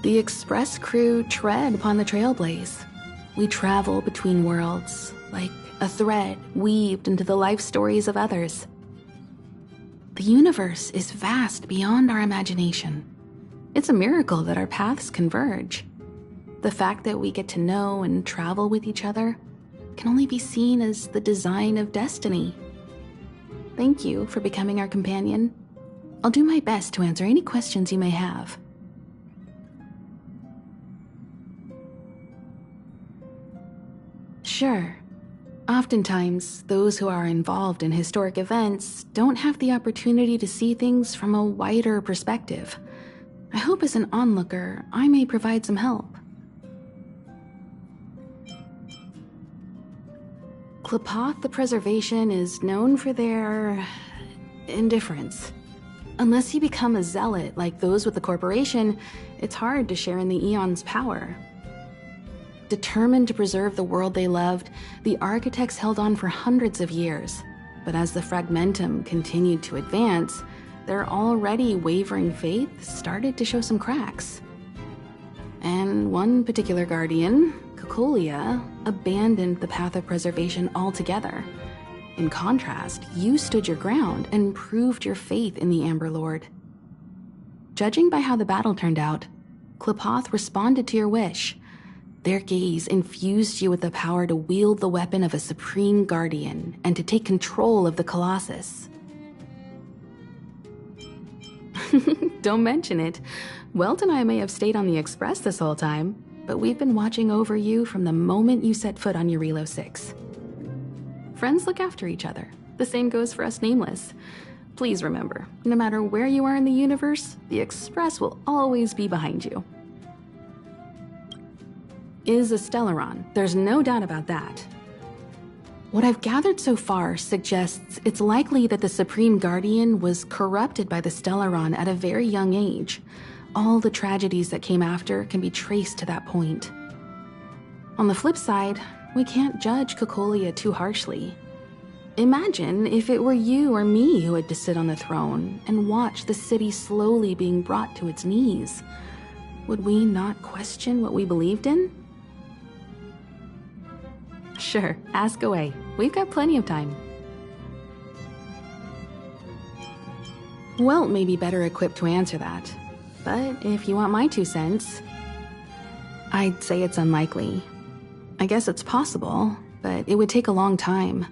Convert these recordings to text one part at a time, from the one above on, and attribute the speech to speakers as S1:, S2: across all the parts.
S1: The Express crew tread upon the trailblaze. We travel between worlds, like a thread weaved into the life stories of others. The universe is vast beyond our imagination. It's a miracle that our paths converge. The fact that we get to know and travel with each other can only be seen as the design of destiny. Thank you for becoming our companion. I'll do my best to answer any questions you may have. Sure. Oftentimes, those who are involved in historic events don't have the opportunity to see things from a wider perspective. I hope as an onlooker, I may provide some help. Qlipoth the Preservation is known for their indifference. Unless you become a zealot like those with the corporation, it's hard to share in the Aeon's power. Determined to preserve the world they loved, the architects held on for hundreds of years. But as the Fragmentum continued to advance, their already wavering faith started to show some cracks. And one particular guardian, Cocolia, abandoned the path of preservation altogether. In contrast, you stood your ground and proved your faith in the Amber Lord. Judging by how the battle turned out, Qlipoth responded to your wish. Their gaze infused you with the power to wield the weapon of a supreme guardian and to take control of the Colossus. Don't mention it. Welt and I may have stayed on the Express this whole time, but we've been watching over you from the moment you set foot on Eurilo 6. Friends look after each other. The same goes for us Nameless. Please remember, no matter where you are in the universe, the Express will always be behind you. Is a Stellaron, there's no doubt about that. What I've gathered so far suggests it's likely that the Supreme Guardian was corrupted by the Stellaron at a very young age. All the tragedies that came after can be traced to that point. On the flip side, we can't judge Cocolia too harshly. Imagine if it were you or me who had to sit on the throne and watch the city slowly being brought to its knees. Would we not question what we believed in? Sure, ask away. We've got plenty of time. Welt may be better equipped to answer that. But if you want my 2 cents, I'd say it's unlikely. I guess it's possible, but it would take a long time.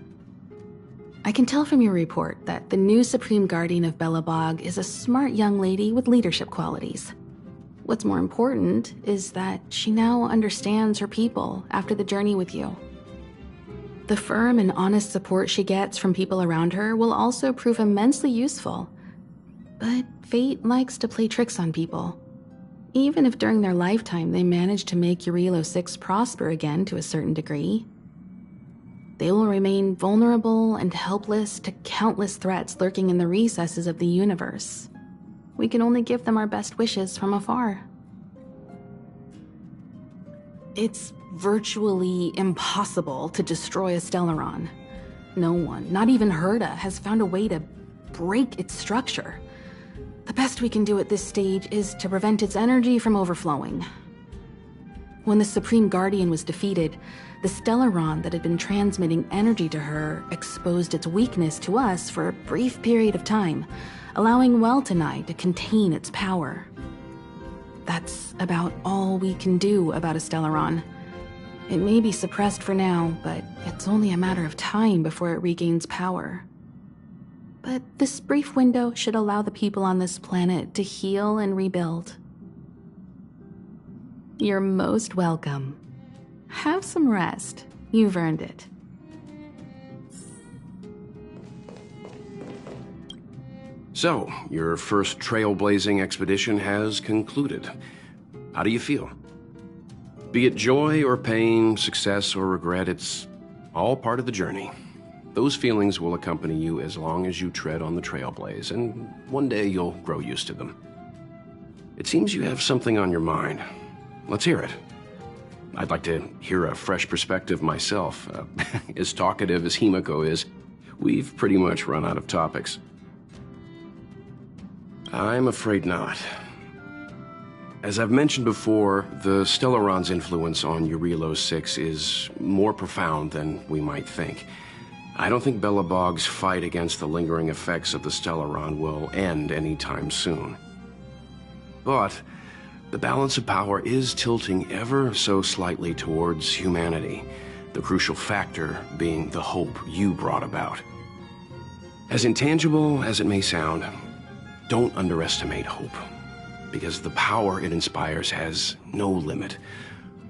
S1: I can tell from your report that the new Supreme Guardian of Belobog is a smart young lady with leadership qualities. What's more important is that she now understands her people after the journey with you. The firm and honest support she gets from people around her will also prove immensely useful. But fate likes to play tricks on people. Even if during their lifetime they manage to make Eurilo 6 prosper again to a certain degree, they will remain vulnerable and helpless to countless threats lurking in the recesses of the universe. We can only give them our best wishes from afar. It's virtually impossible to destroy a Stellaron. No one, not even Herda, has found a way to break its structure. The best we can do at this stage is to prevent its energy from overflowing. When the Supreme Guardian was defeated, the Stellaron that had been transmitting energy to her exposed its weakness to us for a brief period of time, allowing Welt and I to contain its power. That's about all we can do about a Stellaron. It may be suppressed for now, but it's only a matter of time before it regains power. But this brief window should allow the people on this planet to heal and rebuild. You're most welcome. Have some rest. You've earned it.
S2: So, your first trailblazing expedition has concluded. How do you feel? Be it joy or pain, success or regret, it's all part of the journey. Those feelings will accompany you as long as you tread on the trailblaze, and one day you'll grow used to them. It seems you have something on your mind. Let's hear it. I'd like to hear a fresh perspective myself. As talkative as Himiko is, we've pretty much run out of topics. I'm afraid not. As I've mentioned before, the Stellaron's influence on Eurilo 6 is more profound than we might think. I don't think Belobog's fight against the lingering effects of the Stellaron will end anytime soon. But the balance of power is tilting ever so slightly towards humanity, the crucial factor being the hope you brought about. As intangible as it may sound, don't underestimate hope, because the power it inspires has no limit.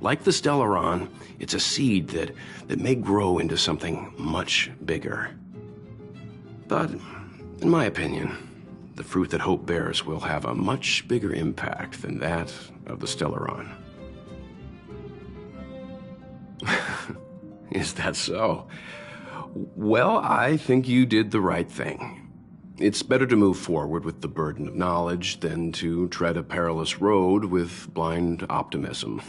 S2: Like the Stellaron, it's a seed that may grow into something much bigger. But, in my opinion, the fruit that hope bears will have a much bigger impact than that of the Stellaron. Is that so? Well, I think you did the right thing. It's better to move forward with the burden of knowledge than to tread a perilous road with blind optimism.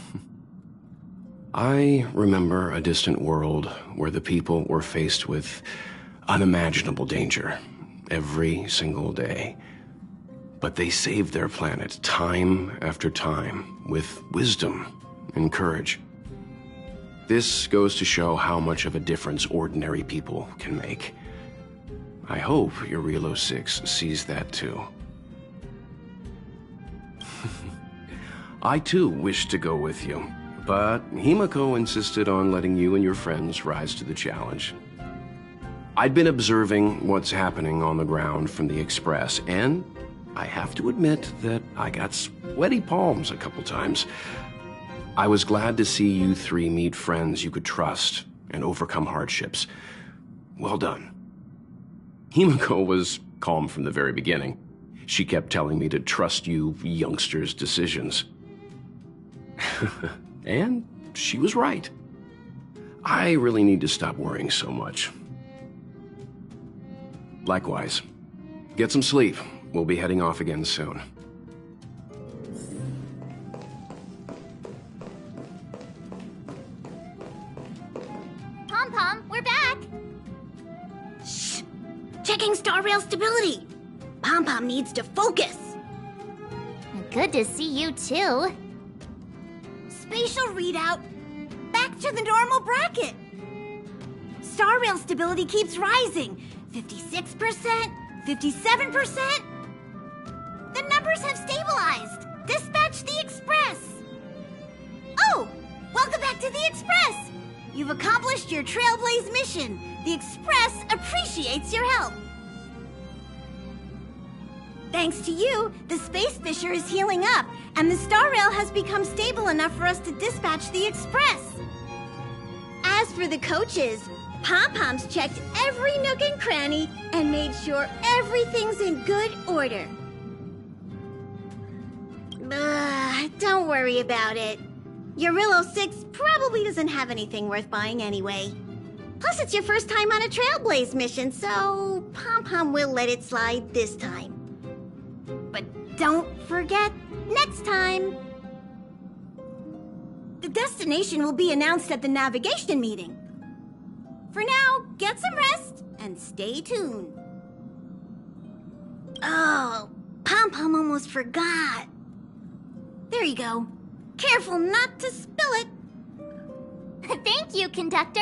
S2: I remember a distant world where the people were faced with unimaginable danger every single day. But they saved their planet time after time with wisdom and courage. This goes to show how much of a difference ordinary people can make. I hope Eurilo 6 sees that too. I too wish to go with you, but Himiko insisted on letting you and your friends rise to the challenge. I'd been observing what's happening on the ground from the Express, and I have to admit that I got sweaty palms a couple times. I was glad to see you three meet friends you could trust and overcome hardships. Well done. Himiko was calm from the very beginning. She kept telling me to trust you youngsters' decisions. And she was right. I really need to stop worrying so much. Likewise. Get some sleep. We'll be heading off again soon.
S3: Pom-Pom, we're back! Shh! Checking star rail stability! Pom-Pom needs to focus! Good to see you, too. Spatial readout, back to the normal bracket. Star rail stability keeps rising. 56%, 57%. The numbers have stabilized. Dispatch the Express. Oh, welcome back to the Express. You've accomplished your Trailblaze mission. The Express appreciates your help. Thanks to you, the space fissure is healing up, and the star rail has become stable enough for us to dispatch the Express. As for the coaches, Pom-Pom's checked every nook and cranny and made sure everything's in good order. Don't worry about it. Eurilo 6 probably doesn't have anything worth buying anyway. Plus, it's your first time on a Trailblaze mission, so Pom-Pom will let it slide this time. But don't forget, next time! The destination will be announced at the navigation meeting. For now, get some rest and stay tuned. Oh, Pom-Pom almost forgot. There you go. Careful not to spill it.
S4: Thank you, conductor.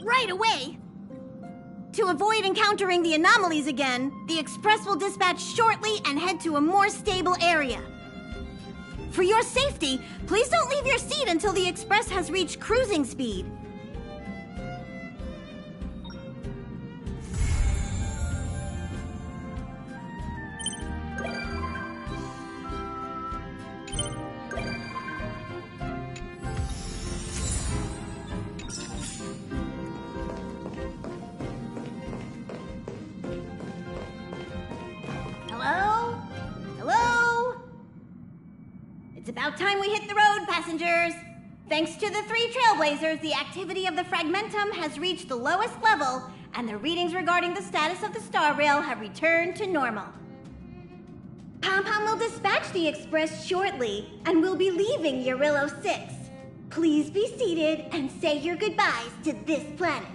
S3: Right away. To avoid encountering the anomalies again, the Express will dispatch shortly and head to a more stable area. For your safety, please don't leave your seat until the Express has reached cruising speed. Hello? Hello? It's about time we hit the road, passengers. Thanks to the 3 Trailblazers, the activity of the Fragmentum has reached the lowest level, and the readings regarding the status of the star rail have returned to normal. Pom-Pom will dispatch the Express shortly, and will be leaving Eurilo 6. Please be seated and say your goodbyes to this planet.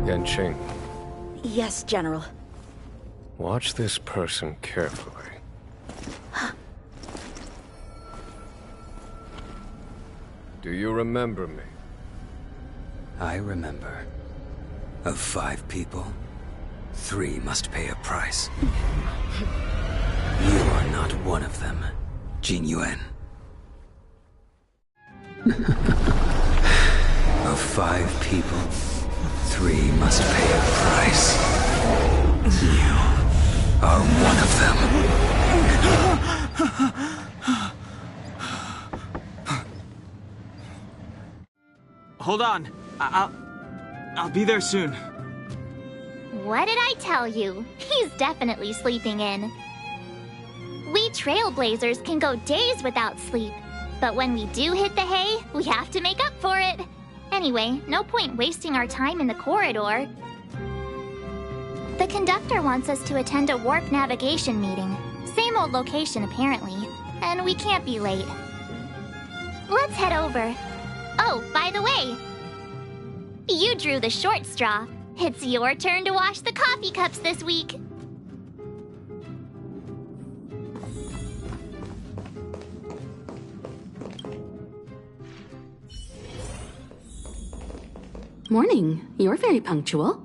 S5: Yanqing,
S6: Yes, General.
S5: watch this person carefully. Do you remember me?
S7: I remember. Of 5 people, 3 must pay a price. You are not one of them, Jin Yuan. Of 5 people, 3 must pay a price. You are one of them.
S8: Hold on. I'll be there soon.
S4: What did I tell you? He's definitely sleeping in. We trailblazers can go days without sleep, but when we do hit the hay, we have to make up for it. Anyway, no point wasting our time in the corridor. The conductor wants us to attend a warp navigation meeting. Same old location, apparently, and we can't be late. Let's head over. Oh, by the way, you drew the short straw. It's your turn to wash the coffee cups this week.
S1: Morning. You're very punctual.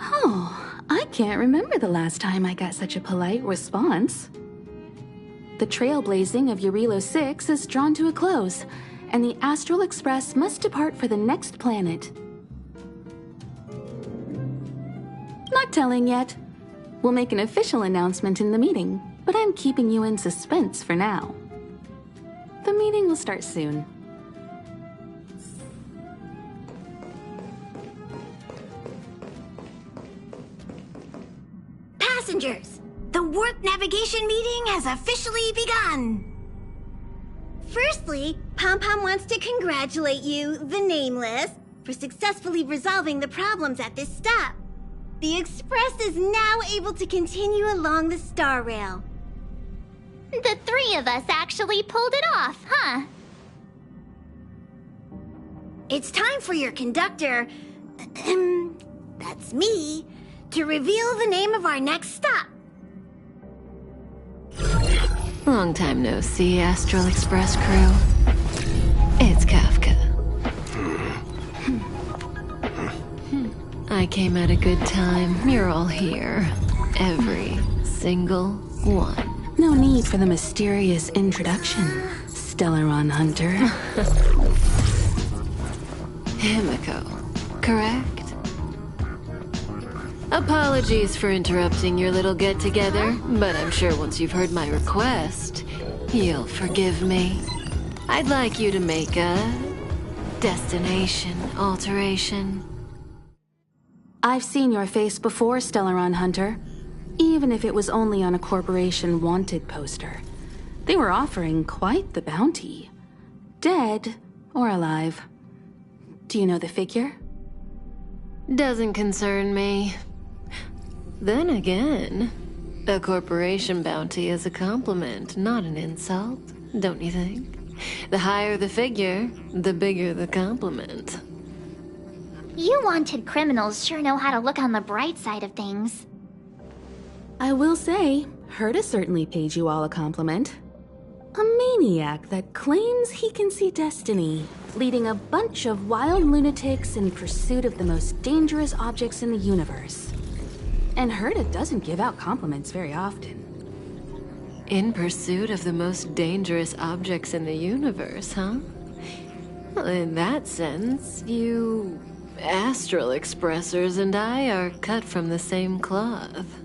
S1: Oh, I can't remember the last time I got such a polite response. The trailblazing of Eurilo 6 is drawn to a close, and the Astral Express must depart for the next planet. Not telling yet. We'll make an official announcement in the meeting, but I'm keeping you in suspense for now. The meeting will start soon.
S3: Passengers, the warp navigation meeting has officially begun. Firstly, Pom-Pom wants to congratulate you, the Nameless, for successfully resolving the problems at this stop. The Express is now able to continue along the Star Rail.
S4: The 3 of us actually pulled it off, huh?
S3: It's time for your conductor, that's me, to reveal the name of our next stop.
S9: Long time no see, Astral Express crew. It's Kafka. I came at a good time. You're all here. Every single one.
S1: No need for the mysterious introduction, Stellaron Hunter.
S9: Himiko, correct? Apologies for interrupting your little get-together, but I'm sure once you've heard my request, you'll forgive me. I'd like you to make a destination alteration.
S1: I've seen your face before, Stellaron Hunter. Even if it was only on a corporation wanted poster. They were offering quite the bounty. Dead or alive. Do you know the figure?
S9: Doesn't concern me. Then again, a corporation bounty is a compliment, not an insult, don't you think? The higher the figure, the bigger the compliment.
S4: You wanted criminals sure know how to look on the bright side of things.
S1: I will say, Herta certainly paid you all a compliment. A maniac that claims he can see destiny, leading a bunch of wild lunatics in pursuit of the most dangerous objects in the universe. And Herta doesn't give out compliments very often.
S9: In pursuit of the most dangerous objects in the universe, huh? Well, in that sense, you Astral Expressers and I are cut from the same cloth.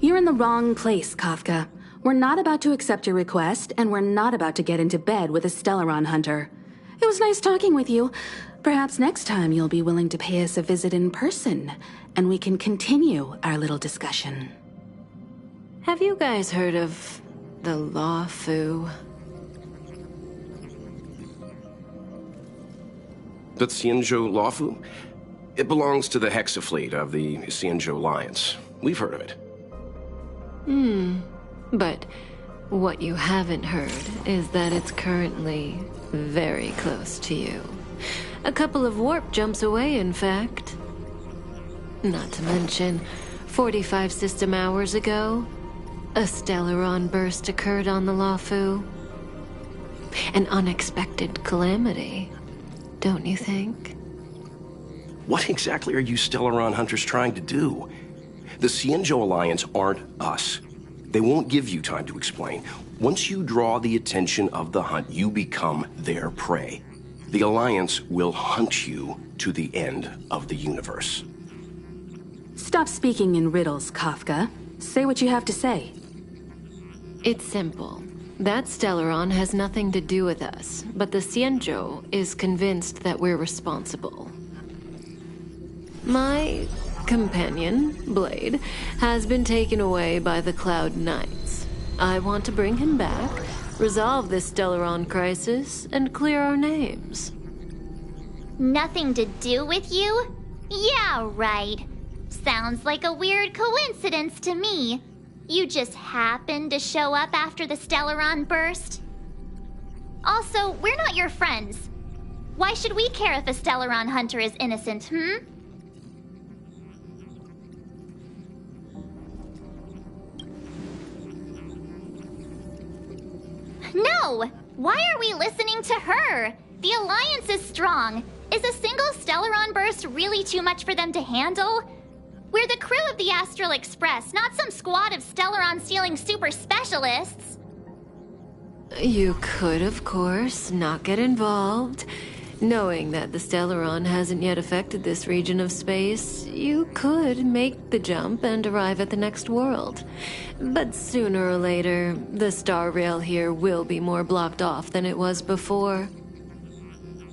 S1: You're in the wrong place, Kafka. We're not about to accept your request, and we're not about to get into bed with a Stellaron Hunter. It was nice talking with you. Perhaps next time you'll be willing to pay us a visit in person, and we can continue our little discussion.
S9: Have you guys heard of the Law Fu?
S2: The Xianzhou Lawfu? It belongs to the Hexafleet of the Xianzhou Alliance. We've heard of it.
S9: But what you haven't heard is that it's currently very close to you. A couple of warp jumps away, in fact. Not to mention, 45 system hours ago, a Stellaron burst occurred on the Luofu. An unexpected calamity, don't you think?
S2: What exactly are you Stellaron hunters trying to do? The Xianzhou Alliance aren't us. They won't give you time to explain. Once you draw the attention of the hunt, you become their prey. The Alliance will hunt you to the end of the universe.
S1: Stop speaking in riddles, Kafka. Say what you have to say.
S9: It's simple. That Stellaron has nothing to do with us, but the Xianzhou is convinced that we're responsible. My companion, Blade, has been taken away by the Cloud Knights. I want to bring him back, resolve this Stellaron crisis, and clear our names.
S4: Nothing to do with you? Yeah, right. Sounds like a weird coincidence to me. You just happened to show up after the Stellaron burst? Also, we're not your friends. Why should we care if a Stellaron hunter is innocent, No! Why are we listening to her? The Alliance is strong. Is a single Stellaron burst really too much for them to handle? We're the crew of the Astral Express, not some squad of Stellaron-stealing super specialists.
S9: You could, of course, not get involved. Knowing that the Stellaron hasn't yet affected this region of space, you could make the jump and arrive at the next world. But sooner or later, the star rail here will be more blocked off than it was before.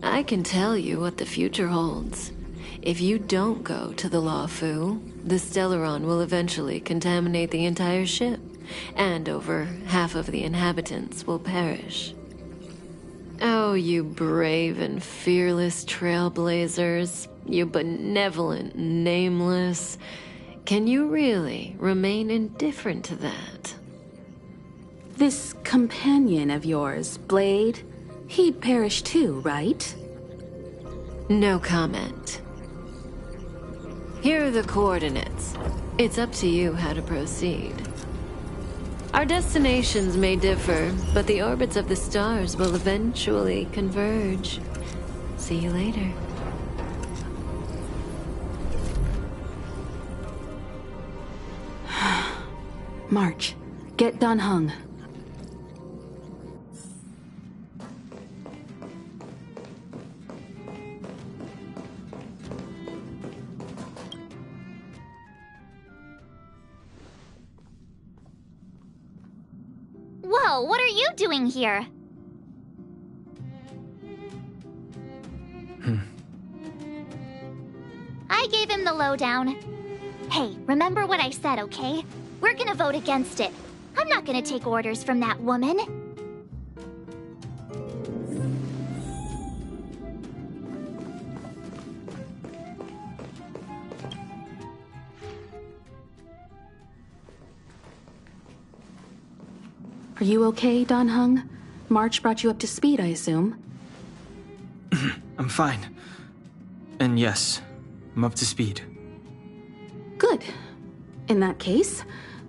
S9: I can tell you what the future holds. If you don't go to the Luofu, the Stellaron will eventually contaminate the entire ship, and over half of the inhabitants will perish. Oh, you brave and fearless trailblazers, you benevolent nameless. Can you really remain indifferent to that?
S1: This companion of yours, Blade, he'd perish too, right?
S9: No comment. Here are the coordinates. It's up to you how to proceed. Our destinations may differ, but the orbits of the stars will eventually converge. See you later.
S1: March, get Dan Heng.
S4: Whoa, what are you doing here? I gave him the lowdown. Hey, remember what I said, okay? We're gonna vote against it. I'm not gonna take orders from that woman.
S1: Are you okay, Dan Heng? March brought you up to speed, I assume.
S8: I'm fine. And yes, I'm up to speed.
S1: Good. In that case,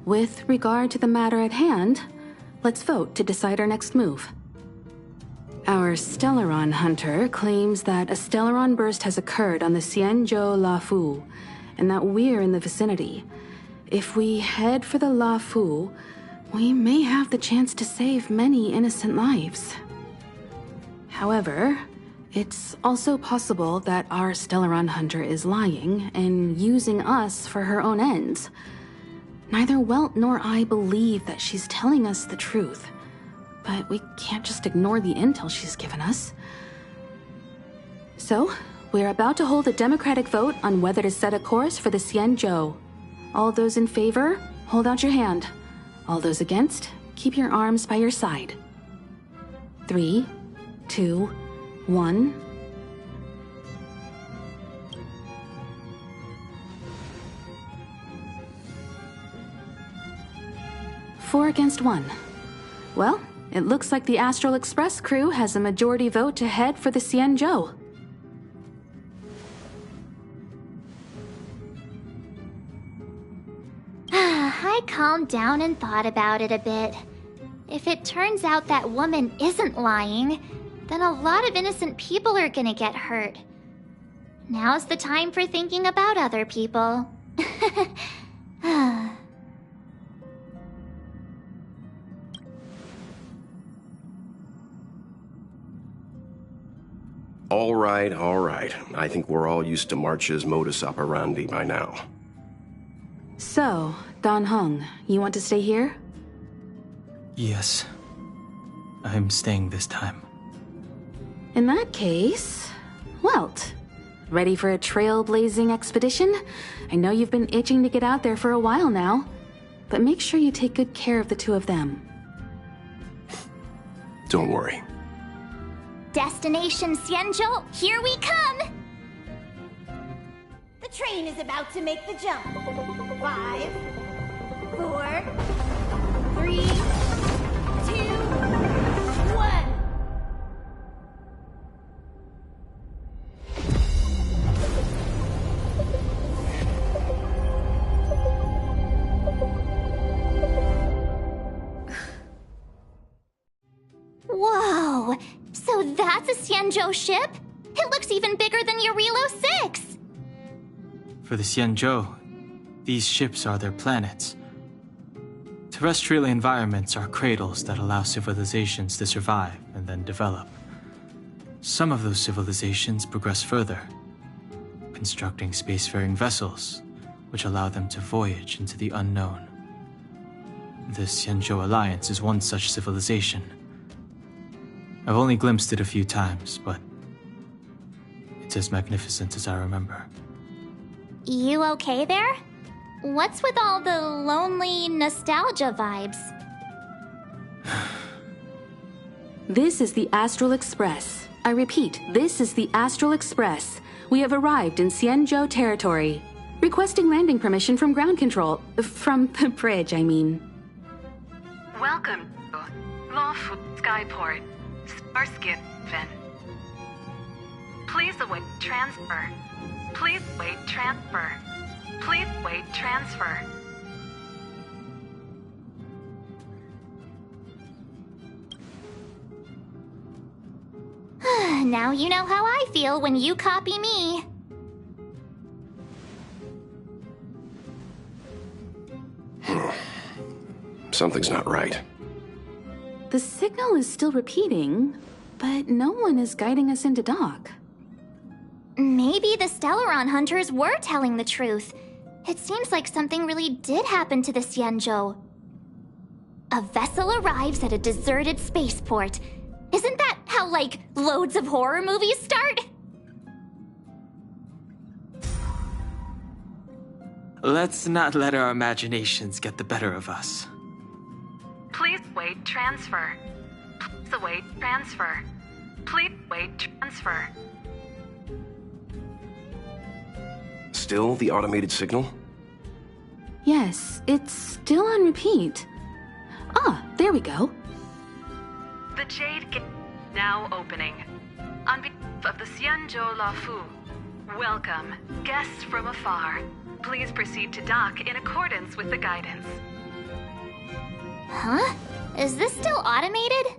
S1: with regard to the matter at hand, let's vote to decide our next move. Our Stellaron hunter claims that a Stellaron burst has occurred on the Xianzhou Luofu, and that we're in the vicinity. If we head for the Luofu, we may have the chance to save many innocent lives. However, it's also possible that our Stellaron hunter is lying and using us for her own ends. Neither Welt nor I believe that she's telling us the truth, but we can't just ignore the intel she's given us. So, we're about to hold a democratic vote on whether to set a course for the Xianzhou. All those in favor, hold out your hand. All those against, keep your arms by your side. 3, 2, 1. Four against 1. Well, it looks like the Astral Express crew has a majority vote to head for the Xianzhou.
S4: I calmed down and thought about it a bit. If it turns out that woman isn't lying, then a lot of innocent people are gonna get hurt. Now's the time for thinking about other people.
S2: All right, all right. I think we're all used to March's modus operandi by now.
S1: So, Don Hung, you want to stay here?
S8: Yes. I'm staying this time.
S1: In that case, Welt, ready for a trailblazing expedition? I know you've been itching to get out there for a while now, but make sure you take good care of the two of them.
S2: Don't worry.
S4: Destination Xianzhou, here we come!
S3: The train is about to make the jump. 5, 4, 3, 2, 1.
S4: Whoa! So that's a Xianzhou ship? It looks even bigger than Eurilo 6!
S8: For the Xianzhou, these ships are their planets. Terrestrial environments are cradles that allow civilizations to survive and then develop. Some of those civilizations progress further, constructing spacefaring vessels, which allow them to voyage into the unknown. The Xianzhou Alliance is one such civilization. I've only glimpsed it a few times, but it's as magnificent as I remember.
S4: You okay there? What's with all the lonely nostalgia vibes?
S1: This is the Astral Express. I repeat, this is the Astral Express. We have arrived in Xianzhou territory. Requesting landing permission from ground control. From the bridge, I mean.
S10: Welcome to Lawful Skyport, Starskin Fin. Please await transfer. Please wait transfer. Please wait transfer.
S4: Now you know how I feel when you copy me.
S2: Something's not right.
S1: The signal is still repeating, but no one is guiding us into dock.
S4: Maybe the Stellaron hunters were telling the truth. It seems like something really did happen to the Xianzhou. A vessel arrives at a deserted spaceport. Isn't that how, like, loads of horror movies start?
S8: Let's not let our imaginations get the better of us.
S10: Please wait transfer. Please await transfer. Please wait transfer.
S2: Still the automated signal?
S1: Yes, it's still on repeat. Ah, there we go.
S10: The Jade Gate now opening. On behalf of the Xianzhou Lafu, welcome, guests from afar. Please proceed to dock in accordance with the guidance.
S4: Huh? Is this still automated?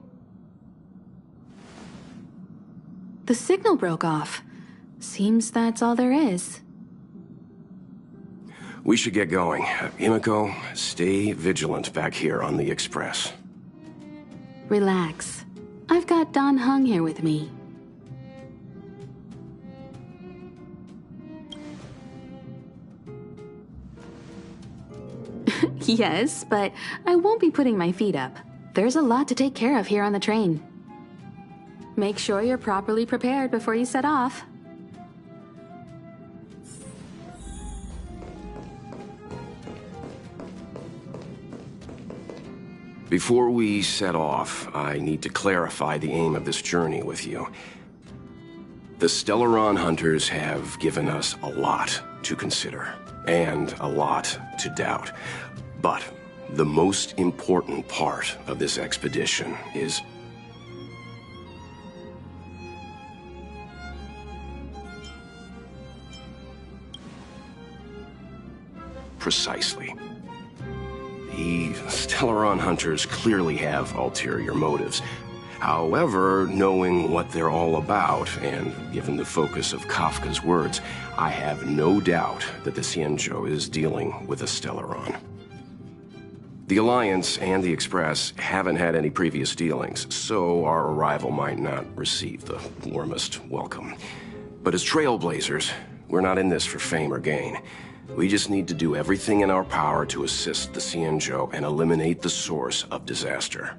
S1: The signal broke off. Seems that's all there is.
S2: We should get going. Himiko, stay vigilant back here on the Express.
S1: Relax. I've got Don Hung here with me. Yes, but I won't be putting my feet up. There's a lot to take care of here on the train. Make sure you're properly prepared before you set off.
S2: Before we set off, I need to clarify the aim of this journey with you. The Stellaron hunters have given us a lot to consider, and a lot to doubt. But the most important part of this expedition is... precisely. Stellaron hunters clearly have ulterior motives. However, knowing what they're all about, and given the focus of Kafka's words, I have no doubt that the Xianzhou is dealing with a Stellaron. The Alliance and the Express haven't had any previous dealings, so our arrival might not receive the warmest welcome. But as trailblazers, we're not in this for fame or gain. We just need to do everything in our power to assist the Xianzhou and eliminate the source of disaster.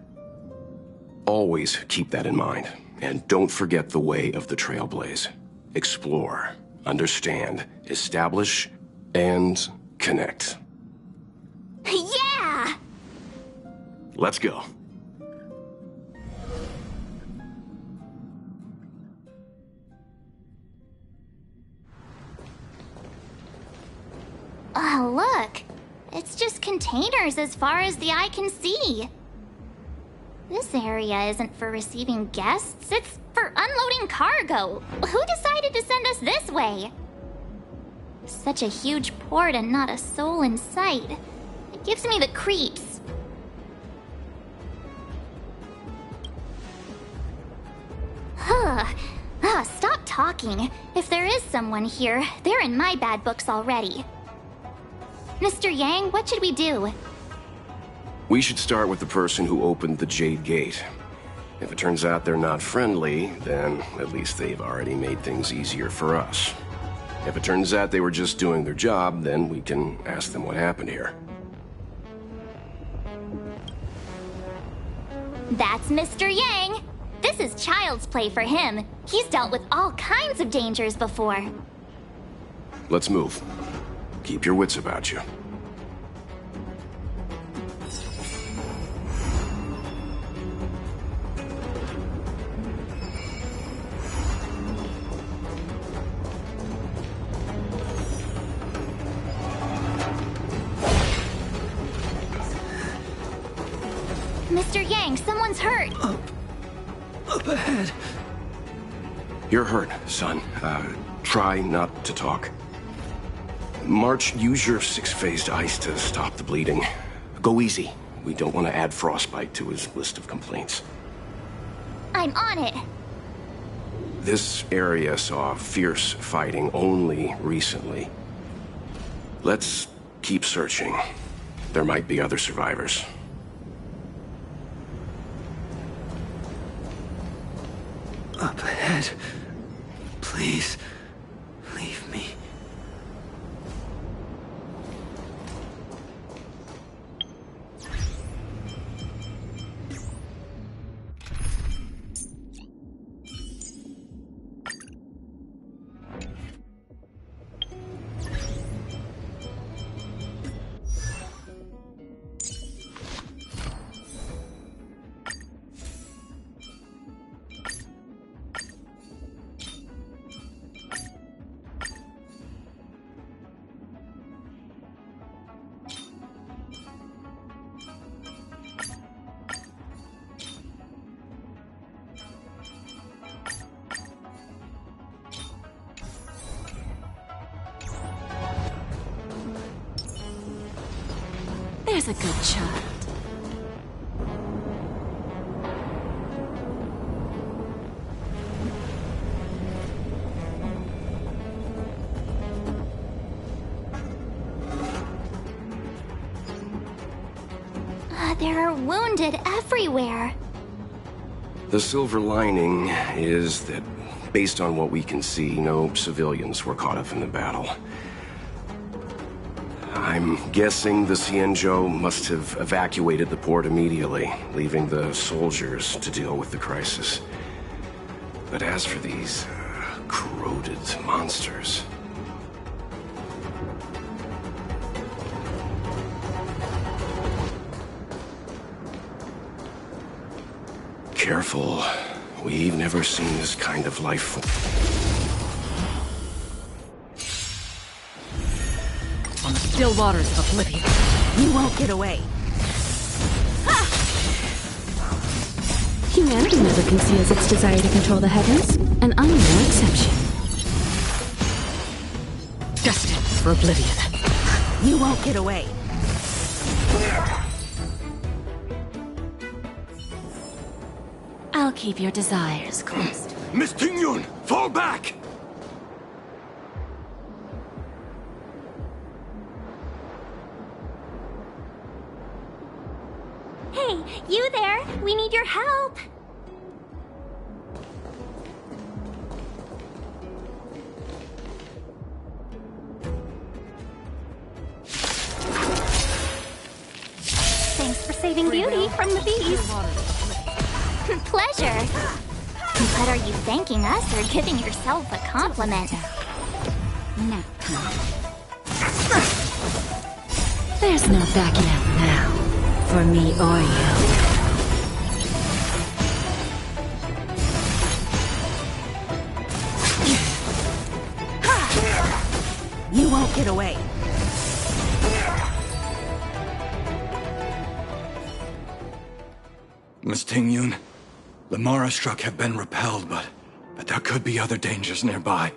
S2: Always keep that in mind, and don't forget the way of the Trailblaze. Explore, understand, establish, and connect.
S4: Yeah!
S2: Let's go.
S4: Oh, look. It's just containers as far as the eye can see. This area isn't for receiving guests, it's for unloading cargo. Who decided to send us this way? Such a huge port and not a soul in sight. It gives me the creeps. Stop talking. If there is someone here, they're in my bad books already. Mr. Yang, what should we do?
S2: We should start with the person who opened the Jade Gate. If it turns out they're not friendly, then at least they've already made things easier for us. If it turns out they were just doing their job, then we can ask them what happened here.
S4: That's Mr. Yang. This is child's play for him. He's dealt with all kinds of dangers before.
S2: Let's move. Keep your wits about you.
S4: Mr. Yang, someone's hurt.
S7: Up ahead.
S2: You're hurt, son. Try not to talk. March, use your six-phased ice to stop the bleeding. Go easy. We don't want to add frostbite to his list of complaints.
S4: I'm on it.
S2: This area saw fierce fighting only recently. Let's keep searching. There might be other survivors.
S7: Up ahead. Please, leave me.
S1: There's a good child.
S4: There are wounded everywhere.
S2: The silver lining is that, based on what we can see, no civilians were caught up in the battle. I'm guessing the Xianzhou must have evacuated the port immediately, leaving the soldiers to deal with the crisis. But as for these corroded monsters... Careful. We've never seen this kind of life form.
S6: On the still waters of oblivion, you won't get away.
S1: Humanity never conceals its desire to control the heavens, and I'm no exception.
S6: Destined for oblivion. You won't get away.
S11: I'll keep your desires close to it.
S7: Miss Tingyun, fall back!
S3: Hey, you there! We need your help! Thanks for saving Beauty from the beast.
S4: Pleasure. But are you thanking us or giving yourself a compliment?
S11: Nap time. There's no backing out now, for me or you.
S6: You won't get away.
S7: Miss Tingyun, the Mara struck have been repelled, but there could be other dangers nearby.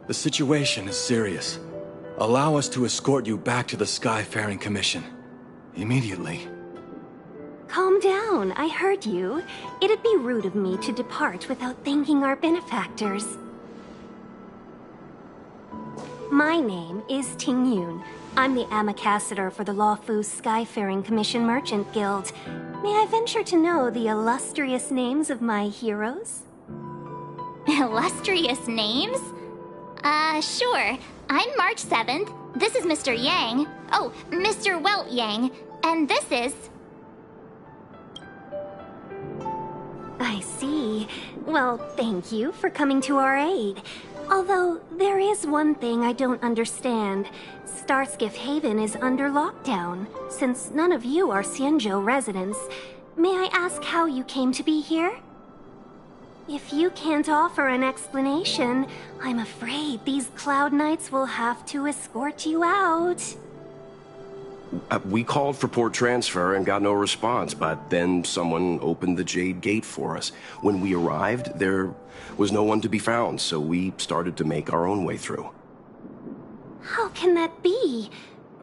S7: The situation is serious. Allow us to escort you back to the Skyfaring Commission. Immediately.
S3: Calm down, I heard you. It'd be rude of me to depart without thanking our benefactors. My name is Tingyun. I'm the ambassador for the Lawfu Skyfaring Commission Merchant Guild. May I venture to know the illustrious names of my heroes?
S4: Illustrious names? Sure. I'm March 7th. This is Mr. Yang. Oh, Mr. Welt Yang. And this is...
S3: I see. Well, thank you for coming to our aid. Although, there is one thing I don't understand. Starskiff Haven is under lockdown. Since none of you are Xianzhou residents, may I ask how you came to be here? If you can't offer an explanation, I'm afraid these Cloud Knights will have to escort you out.
S2: We called for port transfer and got no response, but then someone opened the Jade Gate for us. When we arrived, there was no one to be found, so we started to make our own way through.
S3: How can that be?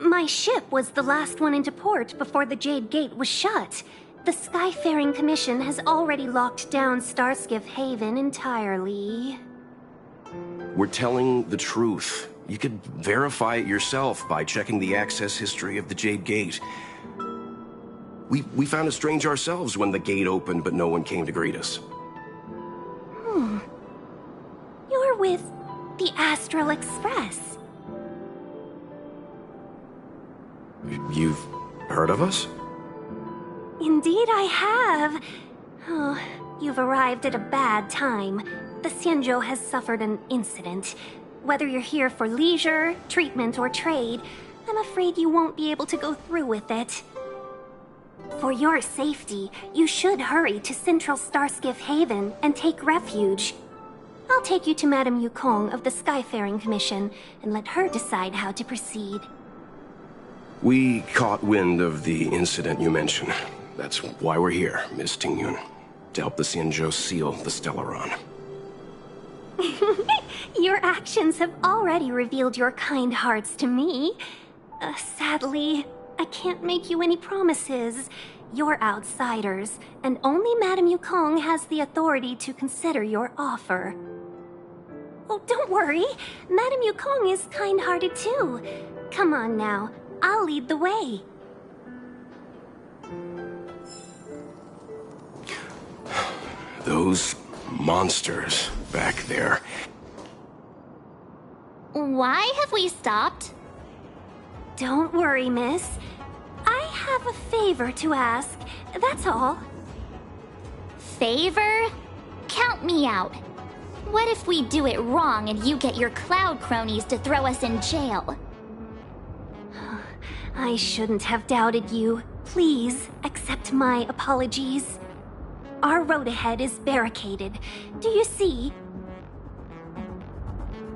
S3: My ship was the last one into port before the Jade Gate was shut. The Skyfaring Commission has already locked down Starskiff Haven entirely.
S2: We're telling the truth. You could verify it yourself by checking the access history of the Jade Gate. We found it strange ourselves when the gate opened, but no one came to greet us.
S3: You're with the Astral Express.
S2: You've heard of us?
S3: Indeed I have. Oh, you've arrived at a bad time. The Xianzhou has suffered an incident. Whether you're here for leisure, treatment, or trade, I'm afraid you won't be able to go through with it. For your safety, you should hurry to Central Starskiff Haven and take refuge. I'll take you to Madame Yukong of the Skyfaring Commission and let her decide how to proceed.
S2: We caught wind of the incident you mentioned. That's why we're here, Miss Tingyun. To help the Xianzhou seal the Stellaron.
S3: Your actions have already revealed your kind hearts to me. Sadly, I can't make you any promises. You're outsiders, and only Madame Yukong has the authority to consider your offer. Oh, don't worry. Madame Yukong is kind-hearted too. Come on now, I'll lead the way.
S2: Those monsters back there.
S4: Why have we stopped?
S3: Don't worry, miss. I have a favor to ask, that's all.
S4: Favor? Count me out. What if we do it wrong and you get your cloud cronies to throw us in jail?
S3: I shouldn't have doubted you. Please accept my apologies. Our road ahead is barricaded. Do you see?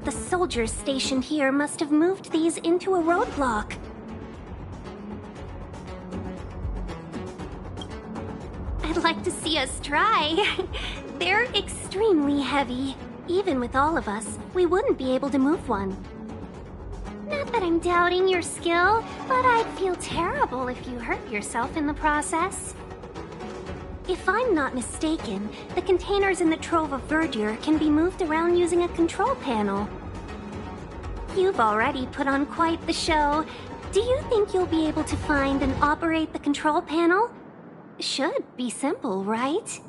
S3: The soldiers stationed here must have moved these into a roadblock. I'd like to see us try. They're extremely heavy. Even with all of us, we wouldn't be able to move one. Not that I'm doubting your skill, but I'd feel terrible if you hurt yourself in the process. If I'm not mistaken, the containers in the Trove of Verdure can be moved around using a control panel. You've already put on quite the show. Do you think you'll be able to find and operate the control panel? Should be simple, right?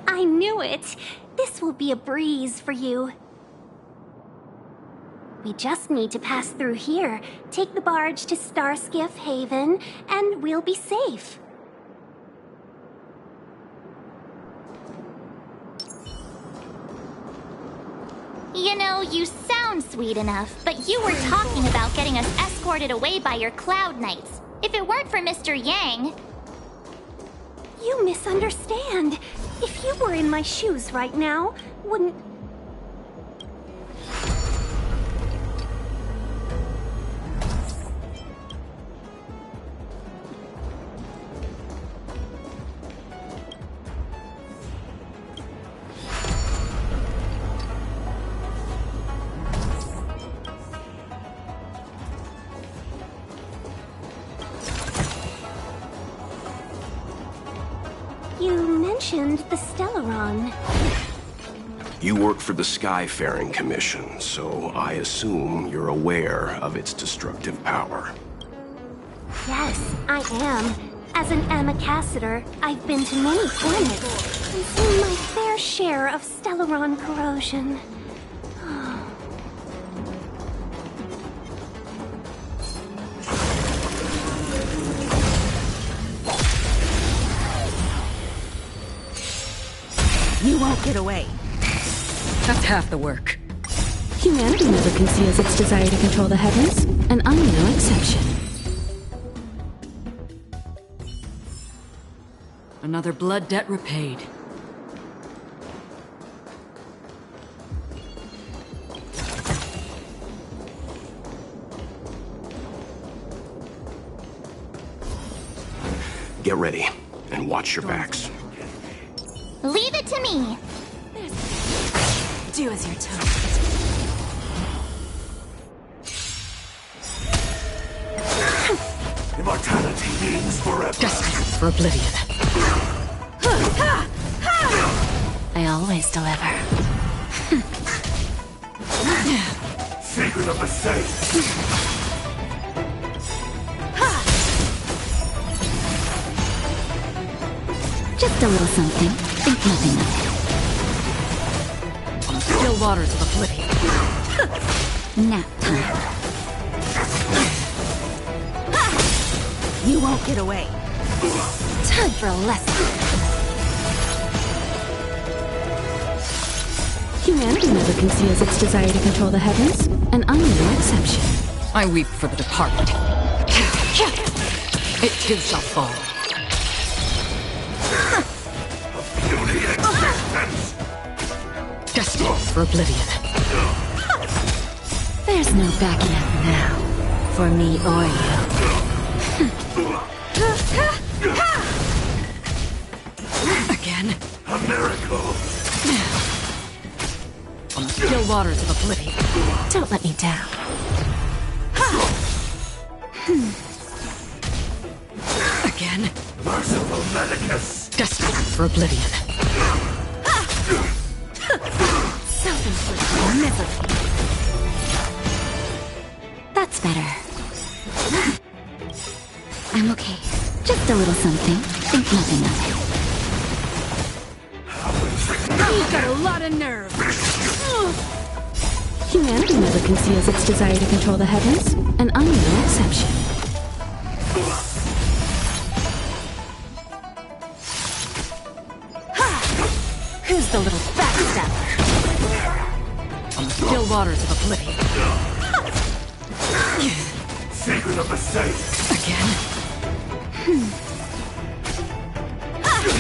S3: I knew it! This will be a breeze for you. We just need to pass through here, take the barge to Starskiff Haven, and we'll be safe.
S4: You know, you sound sweet enough, but you were talking about getting us escorted away by your Cloud Knights. If it weren't for Mr. Yang...
S3: You misunderstand. If you were in my shoes right now, wouldn't... You mentioned the Stellaron.
S2: You work for the Skyfaring Commission, so I assume you're aware of its destructive power.
S3: Yes, I am. As an Amicassator, I've been to many planets and seen my fair share of Stellaron corrosion.
S6: You won't get away. That's half the work.
S1: Humanity never conceals its desire to control the heavens, and I'm no exception.
S6: Another blood debt repaid.
S2: Get ready, and watch your backs.
S4: Leave it to me!
S6: Do as you're told.
S12: Immortality means forever.
S6: Destined for oblivion.
S11: I always deliver.
S12: Secret of the safe.
S11: Just a little something. Think nothing of
S6: On the still waters of oblivion.
S11: it. Nap time.
S6: You won't get away.
S11: Time for a lesson.
S1: Humanity never conceals its desire to control the heavens, and I'm no exception.
S6: I weep for the departed. It too shall fall. Destined for oblivion.
S11: There's no backing out now. For me or you.
S6: Again.
S12: A miracle.
S6: On the still waters of oblivion.
S11: Don't let me down.
S6: Again.
S12: Merciful Medicus.
S6: Destined for oblivion.
S11: Self-inflicted misery. That's better. I'm okay. Just a little something. Think nothing of it.
S6: You've got a lot of nerve.
S1: Humanity never conceals its desire to control the heavens, and I'm no exception.
S6: Who's the little backstabber? On the still waters of oblivion.
S12: Secret of the safe.
S6: Again.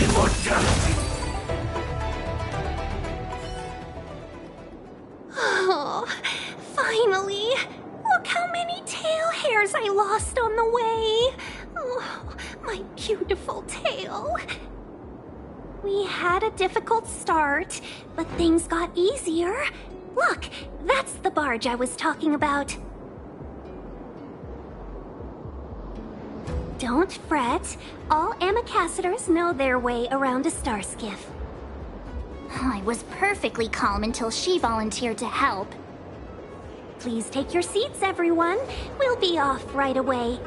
S12: Immortality.
S3: Oh, finally! Look how many tail hairs I lost on the way! Oh, my beautiful tail. We had a difficult start, but things got easier. Look, that's the barge I was talking about. Don't fret. All Amicacetors know their way around a star skiff.
S4: I was perfectly calm until she volunteered to help.
S3: Please take your seats, everyone. We'll be off right away.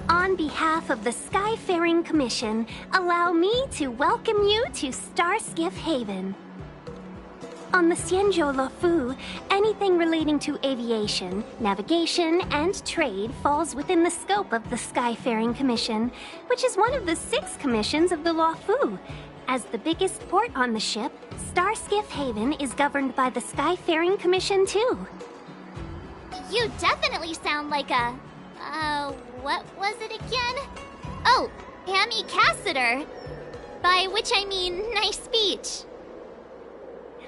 S3: On behalf of the Skyfaring Commission, allow me to welcome you to Starskiff Haven. On the Xianzhou Luofu, anything relating to aviation, navigation, and trade falls within the scope of the Skyfaring Commission, which is one of the 6 commissions of the Luofu. As the biggest port on the ship, Starskiff Haven is governed by the Skyfaring Commission too.
S4: You definitely sound like a... what was it again? Oh, Amicaciter. By which I mean nice speech.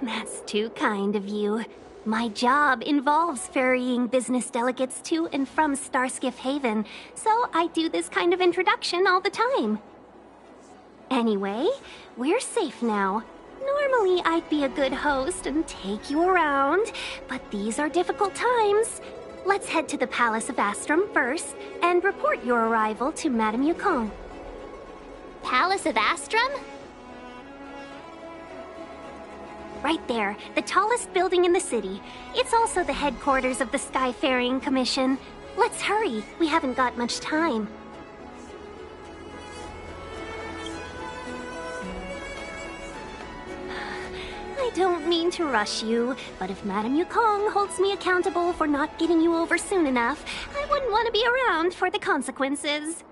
S3: That's too kind of you. My job involves ferrying business delegates to and from Starskiff Haven, so I do this kind of introduction all the time. Anyway, we're safe now. Normally, I'd be a good host and take you around, but these are difficult times. Let's head to the Palace of Astrum first and report your arrival to Madame Yukong.
S4: Palace of Astrum?
S3: Right there, the tallest building in the city. It's also the headquarters of the Skyfaring Commission. Let's hurry, we haven't got much time. I don't mean to rush you, but if Madame Yukong holds me accountable for not getting you over soon enough, I wouldn't want to be around for the consequences.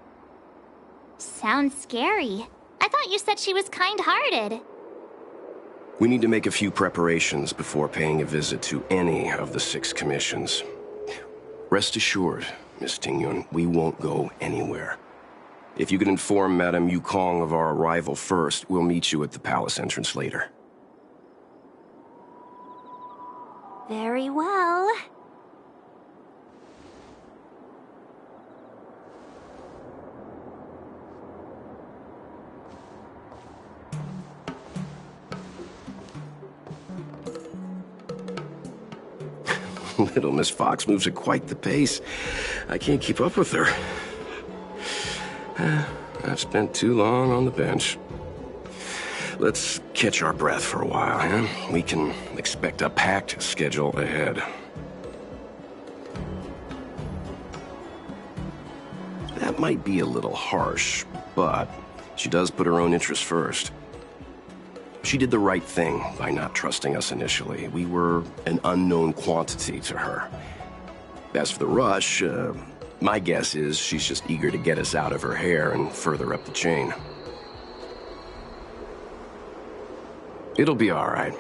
S4: Sounds scary. I thought you said she was kind-hearted.
S2: We need to make a few preparations before paying a visit to any of the 6 commissions. Rest assured, Miss Tingyun, we won't go anywhere. If you could inform Madame Yukong of our arrival first, we'll meet you at the palace entrance later.
S3: Very well.
S2: Little Miss Fox moves at quite the pace. I can't keep up with her. I've spent too long on the bench. Let's catch our breath for a while, huh? We can expect a packed schedule ahead. That might be a little harsh, but she does put her own interests first. She did the right thing by not trusting us initially. We were an unknown quantity to her. As for the rush, my guess is she's just eager to get us out of her hair and further up the chain. It'll be all right.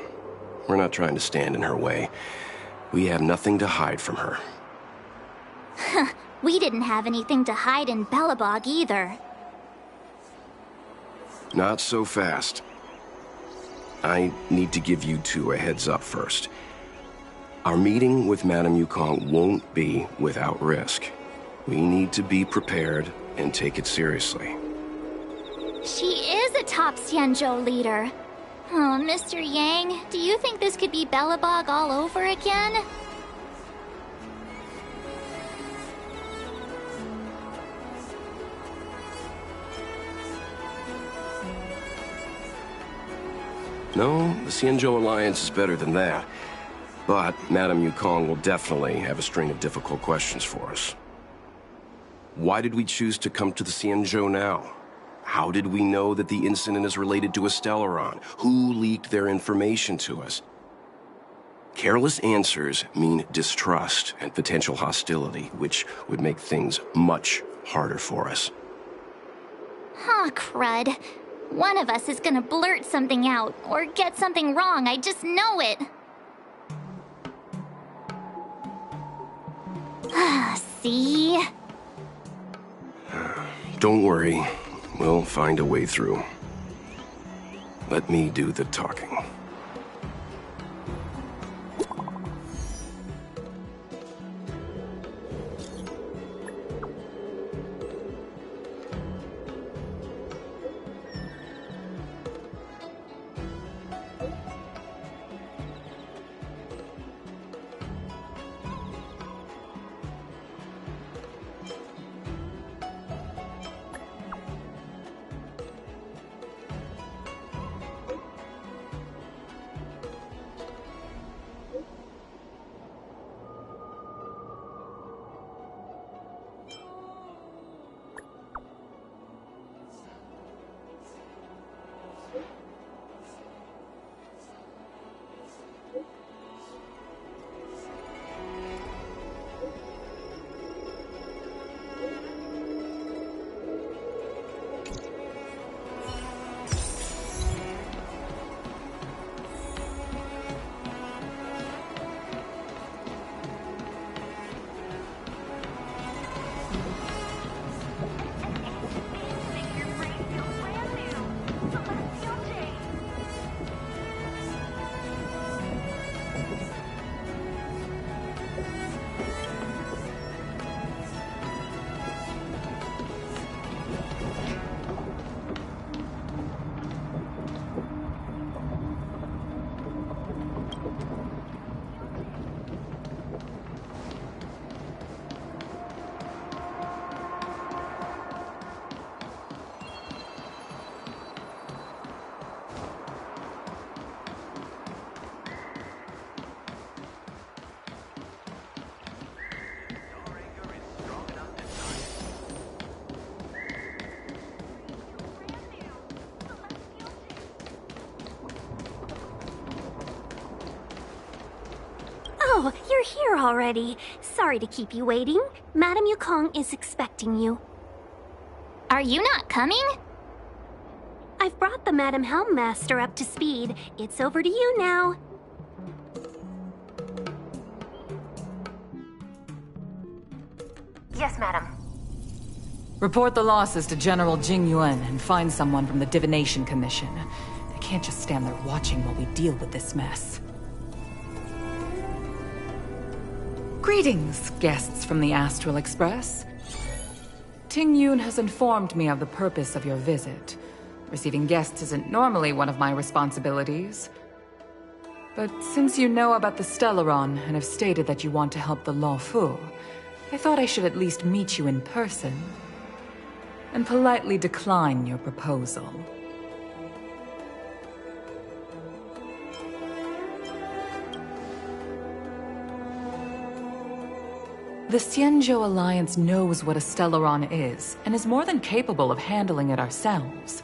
S2: We're not trying to stand in her way. We have nothing to hide from her.
S4: We didn't have anything to hide in Belobog either.
S2: Not so fast. I need to give you two a heads up first. Our meeting with Madame Yukong won't be without risk. We need to be prepared and take it seriously.
S4: She is a top Xianzhou leader. Oh, Mr. Yang, do you think this could be Belobog all over again?
S2: No, the Xianzhou Alliance is better than that. But Madame Yukong will definitely have a string of difficult questions for us. Why did we choose to come to the Xianzhou now? How did we know that the incident is related to a Stellaron? Who leaked their information to us? Careless answers mean distrust and potential hostility, which would make things much harder for us.
S4: Huh, crud. One of us is gonna blurt something out, or get something wrong, I just know it. See?
S2: Don't worry. We'll find a way through. Let me do the talking.
S3: Oh, you're here already. Sorry to keep you waiting. Madame Yukong is expecting you.
S4: Are you not coming?
S3: I've brought the Madame Helmmaster up to speed. It's over to you now.
S13: Yes, madam.
S6: Report the losses to General Jing Yuan and find someone from the Divination Commission. They can't just stand there watching while we deal with this mess. Greetings, guests from the Astral Express. Ting Yun has informed me of the purpose of your visit. Receiving guests isn't normally one of my responsibilities. But since you know about the Stellaron and have stated that you want to help the Luofu, I thought I should at least meet you in person and politely decline your proposal. The Xianzhou Alliance knows what a Stellaron is, and is more than capable of handling it ourselves.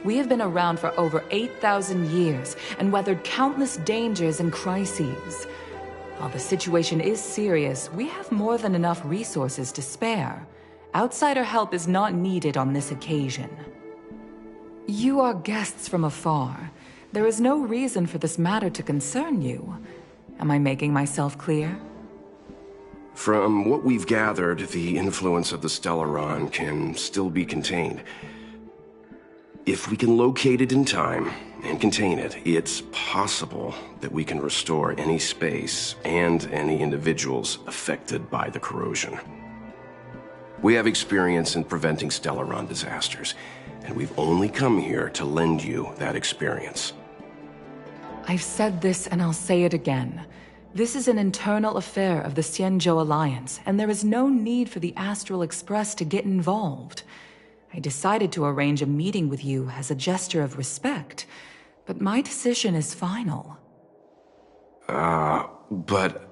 S6: We have been around for over 8,000 years, and weathered countless dangers and crises. While the situation is serious, we have more than enough resources to spare. Outsider help is not needed on this occasion. You are guests from afar. There is no reason for this matter to concern you. Am I making myself clear?
S2: From what we've gathered, the influence of the Stellaron can still be contained. If we can locate it in time and contain it, it's possible that we can restore any space and any individuals affected by the corrosion. We have experience in preventing Stellaron disasters, and we've only come here to lend you that experience.
S6: I've said this and I'll say it again. This is an internal affair of the Xianzhou Alliance, and there is no need for the Astral Express to get involved. I decided to arrange a meeting with you as a gesture of respect, but my decision is final.
S2: But...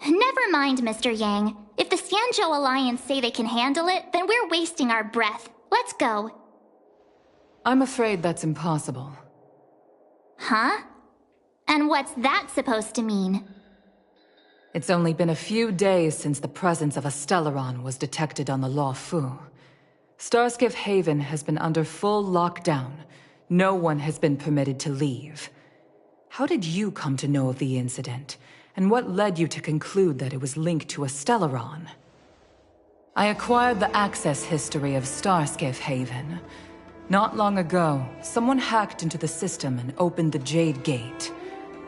S4: Never mind, Mr. Yang. If the Xianzhou Alliance say they can handle it, then we're wasting our breath. Let's go.
S6: I'm afraid that's impossible.
S4: Huh? And what's that supposed to mean?
S6: It's only been a few days since the presence of a Stellaron was detected on the Luofu. Starskiff Haven has been under full lockdown. No one has been permitted to leave. How did you come to know of the incident? And what led you to conclude that it was linked to a Stellaron? I acquired the access history of Starskiff Haven. Not long ago, someone hacked into the system and opened the Jade Gate,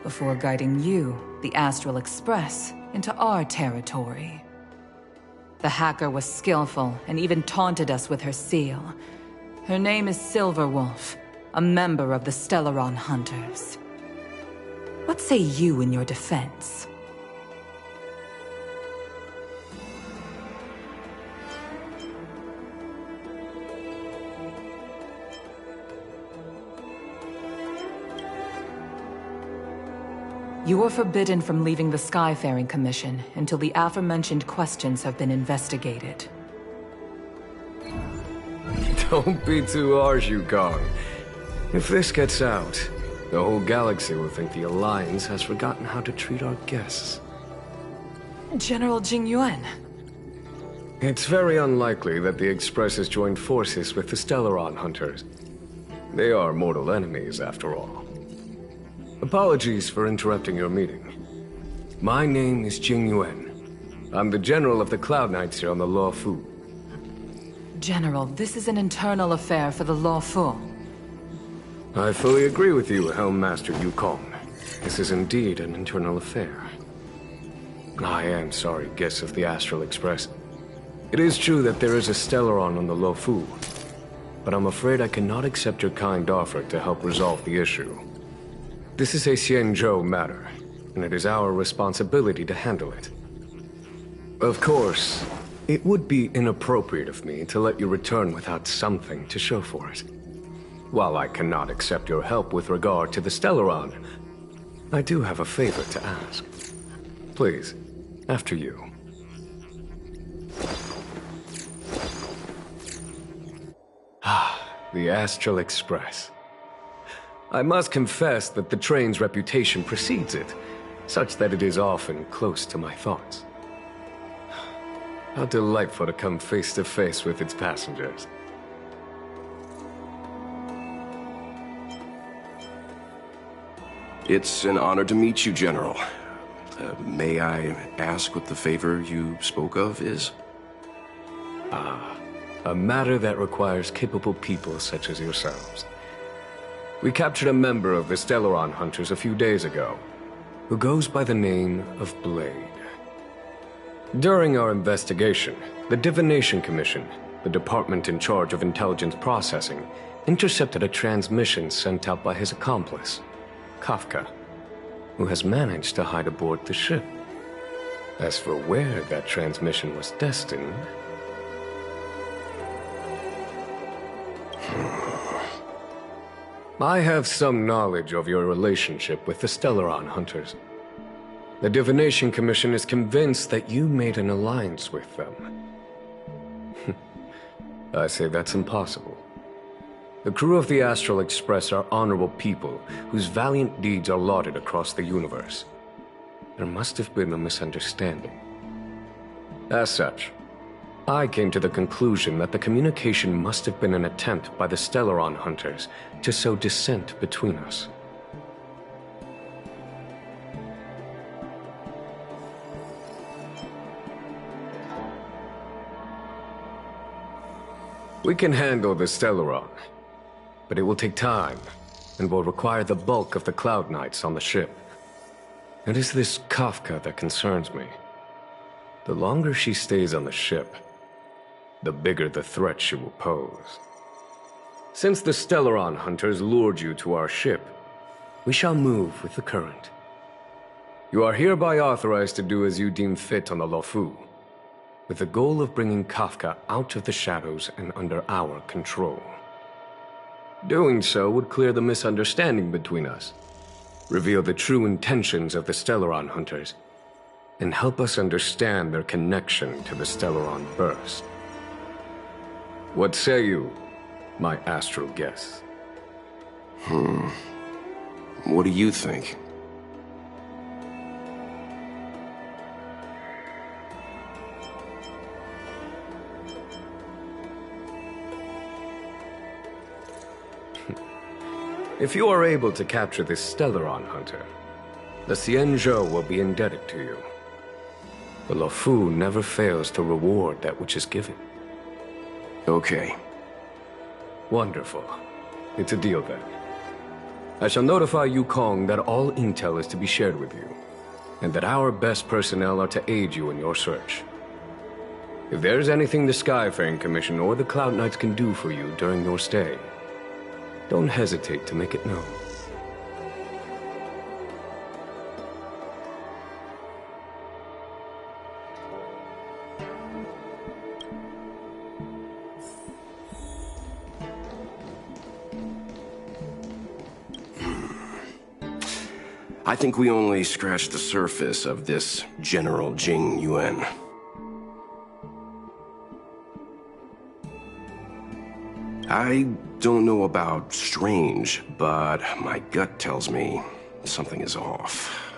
S6: before guiding you, the Astral Express, into our territory. The hacker was skillful and even taunted us with her seal. Her name is Silverwolf, a member of the Stellaron Hunters. What say you in your defense? You are forbidden from leaving the Skyfaring Commission until the aforementioned questions have been investigated.
S5: Don't be too harsh, Yukong. If this gets out, the whole galaxy will think the Alliance has forgotten how to treat our guests.
S6: General Jing Yuan.
S5: It's very unlikely that the Express has joined forces with the Stellaron Hunters. They are mortal enemies, after all. Apologies for interrupting your meeting. My name is Jing Yuan. I'm the General of the Cloud Knights here on the Luofu.
S6: General, this is an internal affair for the Luofu.
S5: I fully agree with you, Helm Master Yukong. This is indeed an internal affair. I am sorry, guests of the Astral Express. It is true that there is a Stellaron on the Luofu, but I'm afraid I cannot accept your kind offer to help resolve the issue. This is a Xianzhou matter, and it is our responsibility to handle it. Of course, it would be inappropriate of me to let you return without something to show for it. While I cannot accept your help with regard to the Stellaron, I do have a favor to ask. Please, after you. The Astral Express. I must confess that the train's reputation precedes it, such that it is often close to my thoughts. How delightful to come face to face with its passengers.
S2: It's an honor to meet you, General. May I ask what the favor you spoke of is?
S5: A matter that requires capable people such as yourselves. We captured a member of the Stellaron Hunters a few days ago, who goes by the name of Blade. During our investigation, the Divination Commission, the department in charge of intelligence processing, intercepted a transmission sent out by his accomplice, Kafka, who has managed to hide aboard the ship. As for where that transmission was destined... I have some knowledge of your relationship with the Stellaron Hunters. The Divination Commission is convinced that you made an alliance with them. I say that's impossible. The crew of the Astral Express are honorable people whose valiant deeds are lauded across the universe. There must have been a misunderstanding. As such, I came to the conclusion that the communication must have been an attempt by the Stellaron Hunters to sow dissent between us. We can handle the Stellaron, but it will take time and will require the bulk of the Cloud Knights on the ship. It is this Kafka that concerns me. The longer she stays on the ship, the bigger the threat she will pose. Since the Stellaron hunters lured you to our ship, we shall move with the current. You are hereby authorized to do as you deem fit on the Luofu, with the goal of bringing Kafka out of the shadows and under our control. Doing so would clear the misunderstanding between us, reveal the true intentions of the Stellaron hunters, and help us understand their connection to the Stellaron Burst. What say you, my astral guests?
S2: What do you think?
S5: If you are able to capture this Stellaron hunter, the Xianzhou will be indebted to you. The Luofu never fails to reward that which is given.
S2: Okay.
S5: Wonderful. It's a deal then. I shall notify Yukong that all intel is to be shared with you, and that our best personnel are to aid you in your search. If there is anything the Skyfaring Commission or the Cloud Knights can do for you during your stay, don't hesitate to make it known.
S2: I think we only scratched the surface of this General Jing Yuan. I don't know about strange, but my gut tells me something is off.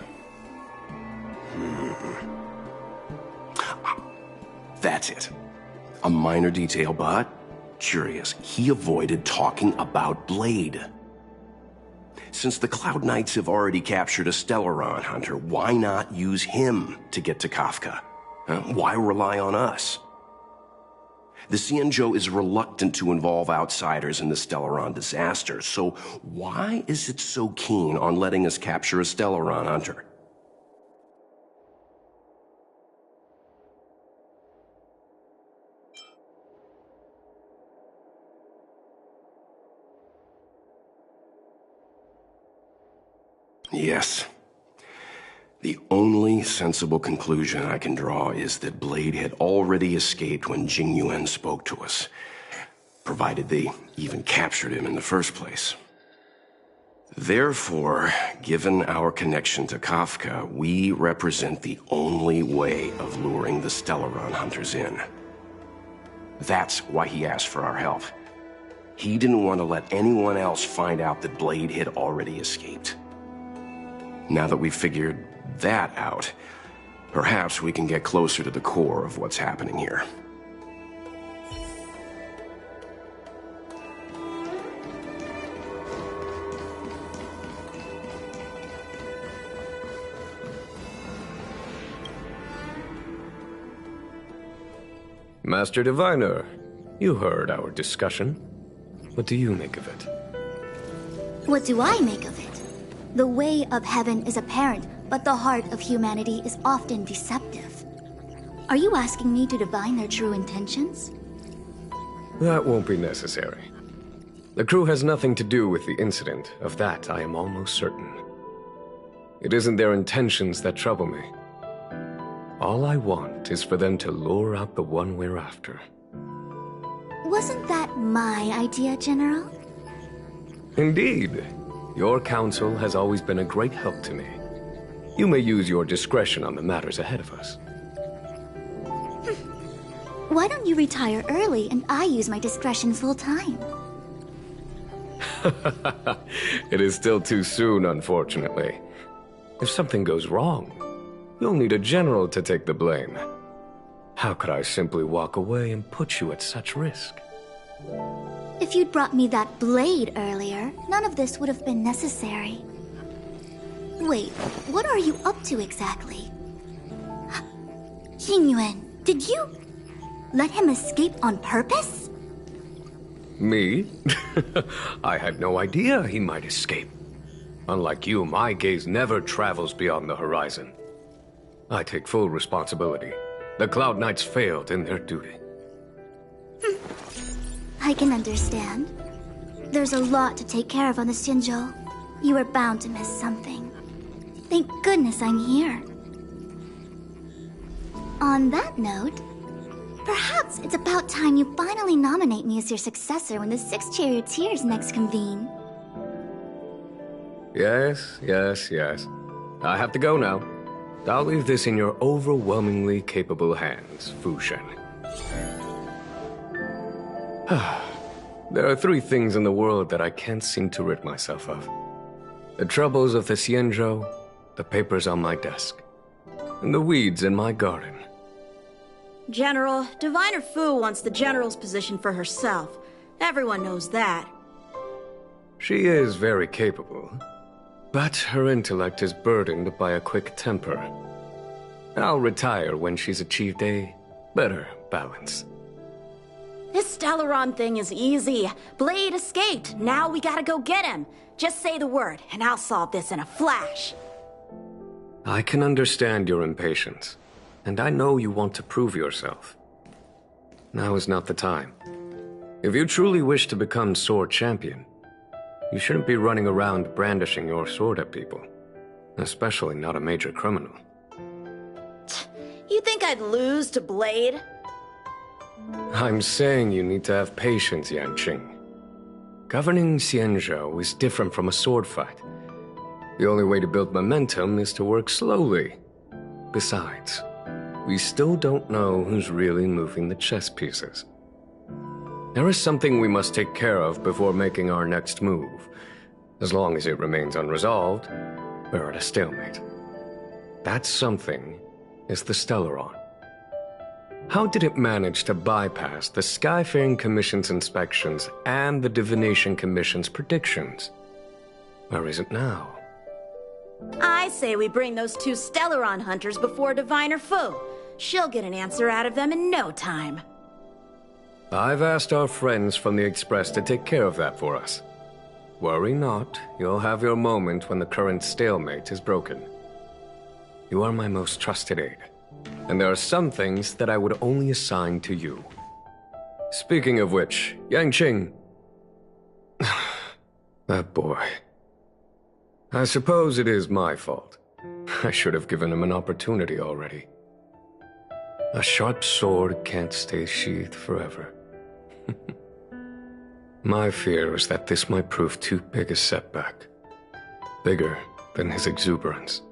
S2: That's it. A minor detail, but curious. He avoided talking about Blade. Since the Cloud Knights have already captured a Stellaron hunter, why not use him to get to Kafka? Why rely on us? The Xianzhou is reluctant to involve outsiders in the Stellaron disaster, so why is it so keen on letting us capture a Stellaron hunter? Yes. The only sensible conclusion I can draw is that Blade had already escaped when Jing Yuan spoke to us, provided they even captured him in the first place. Therefore, given our connection to Kafka, we represent the only way of luring the Stellaron hunters in. That's why he asked for our help. He didn't want to let anyone else find out that Blade had already escaped. Now that we've figured that out, perhaps we can get closer to the core of what's happening here.
S5: Master Diviner, you heard our discussion. What do you make of it?
S3: What do I make of it? The way of heaven is apparent, but the heart of humanity is often deceptive. Are you asking me to divine their true intentions?
S5: That won't be necessary. The crew has nothing to do with the incident. Of that, I am almost certain. It isn't their intentions that trouble me. All I want is for them to lure out the one we're after.
S3: Wasn't that my idea, General?
S5: Indeed. Your counsel has always been a great help to me. You may use your discretion on the matters ahead of us.
S3: Why don't you retire early and I use my discretion full time?
S5: It is still too soon, unfortunately. If something goes wrong, you'll need a general to take the blame. How could I simply walk away and put you at such risk?
S3: If you'd brought me that blade earlier, none of this would have been necessary. Wait, what are you up to exactly? Jing Yuan, did you let him escape on purpose?
S5: Me? I had no idea he might escape. Unlike you, my gaze never travels beyond the horizon. I take full responsibility. The Cloud Knights failed in their duty.
S3: I can understand. There's a lot to take care of on the Xianzhou. You were bound to miss something. Thank goodness I'm here. On that note, perhaps it's about time you finally nominate me as your successor when the Six Charioteers next convene.
S5: Yes. I have to go now. I'll leave this in your overwhelmingly capable hands, Fu Shen. There are 3 things in the world that I can't seem to rid myself of. The troubles of the Xianzhou, the papers on my desk, and the weeds in my garden.
S13: General, Diviner Fu wants the General's position for herself. Everyone knows that.
S5: She is very capable, but her intellect is burdened by a quick temper. I'll retire when she's achieved a better balance.
S13: This Stellaron thing is easy. Blade escaped. Now we gotta go get him. Just say the word, and I'll solve this in a flash.
S5: I can understand your impatience, and I know you want to prove yourself. Now is not the time. If you truly wish to become Sword Champion, you shouldn't be running around brandishing your sword at people, especially not a major criminal.
S13: You think I'd lose to Blade?
S5: I'm saying you need to have patience, Yanqing. Governing Xianzhou is different from a sword fight. The only way to build momentum is to work slowly. Besides, we still don't know who's really moving the chess pieces. There is something we must take care of before making our next move. As long as it remains unresolved, we're at a stalemate. That something is the Stellaron. How did it manage to bypass the Skyfaring Commission's inspections and the Divination Commission's predictions? Where is it now?
S13: I say we bring those 2 Stellaron hunters before Diviner Fu. She'll get an answer out of them in no time.
S5: I've asked our friends from the Express to take care of that for us. Worry not, you'll have your moment when the current stalemate is broken. You are my most trusted aide, and there are some things that I would only assign to you. Speaking of which, Yanqing... That boy... I suppose it is my fault. I should have given him an opportunity already. A sharp sword can't stay sheathed forever. My fear is that this might prove too big a setback. Bigger than his exuberance.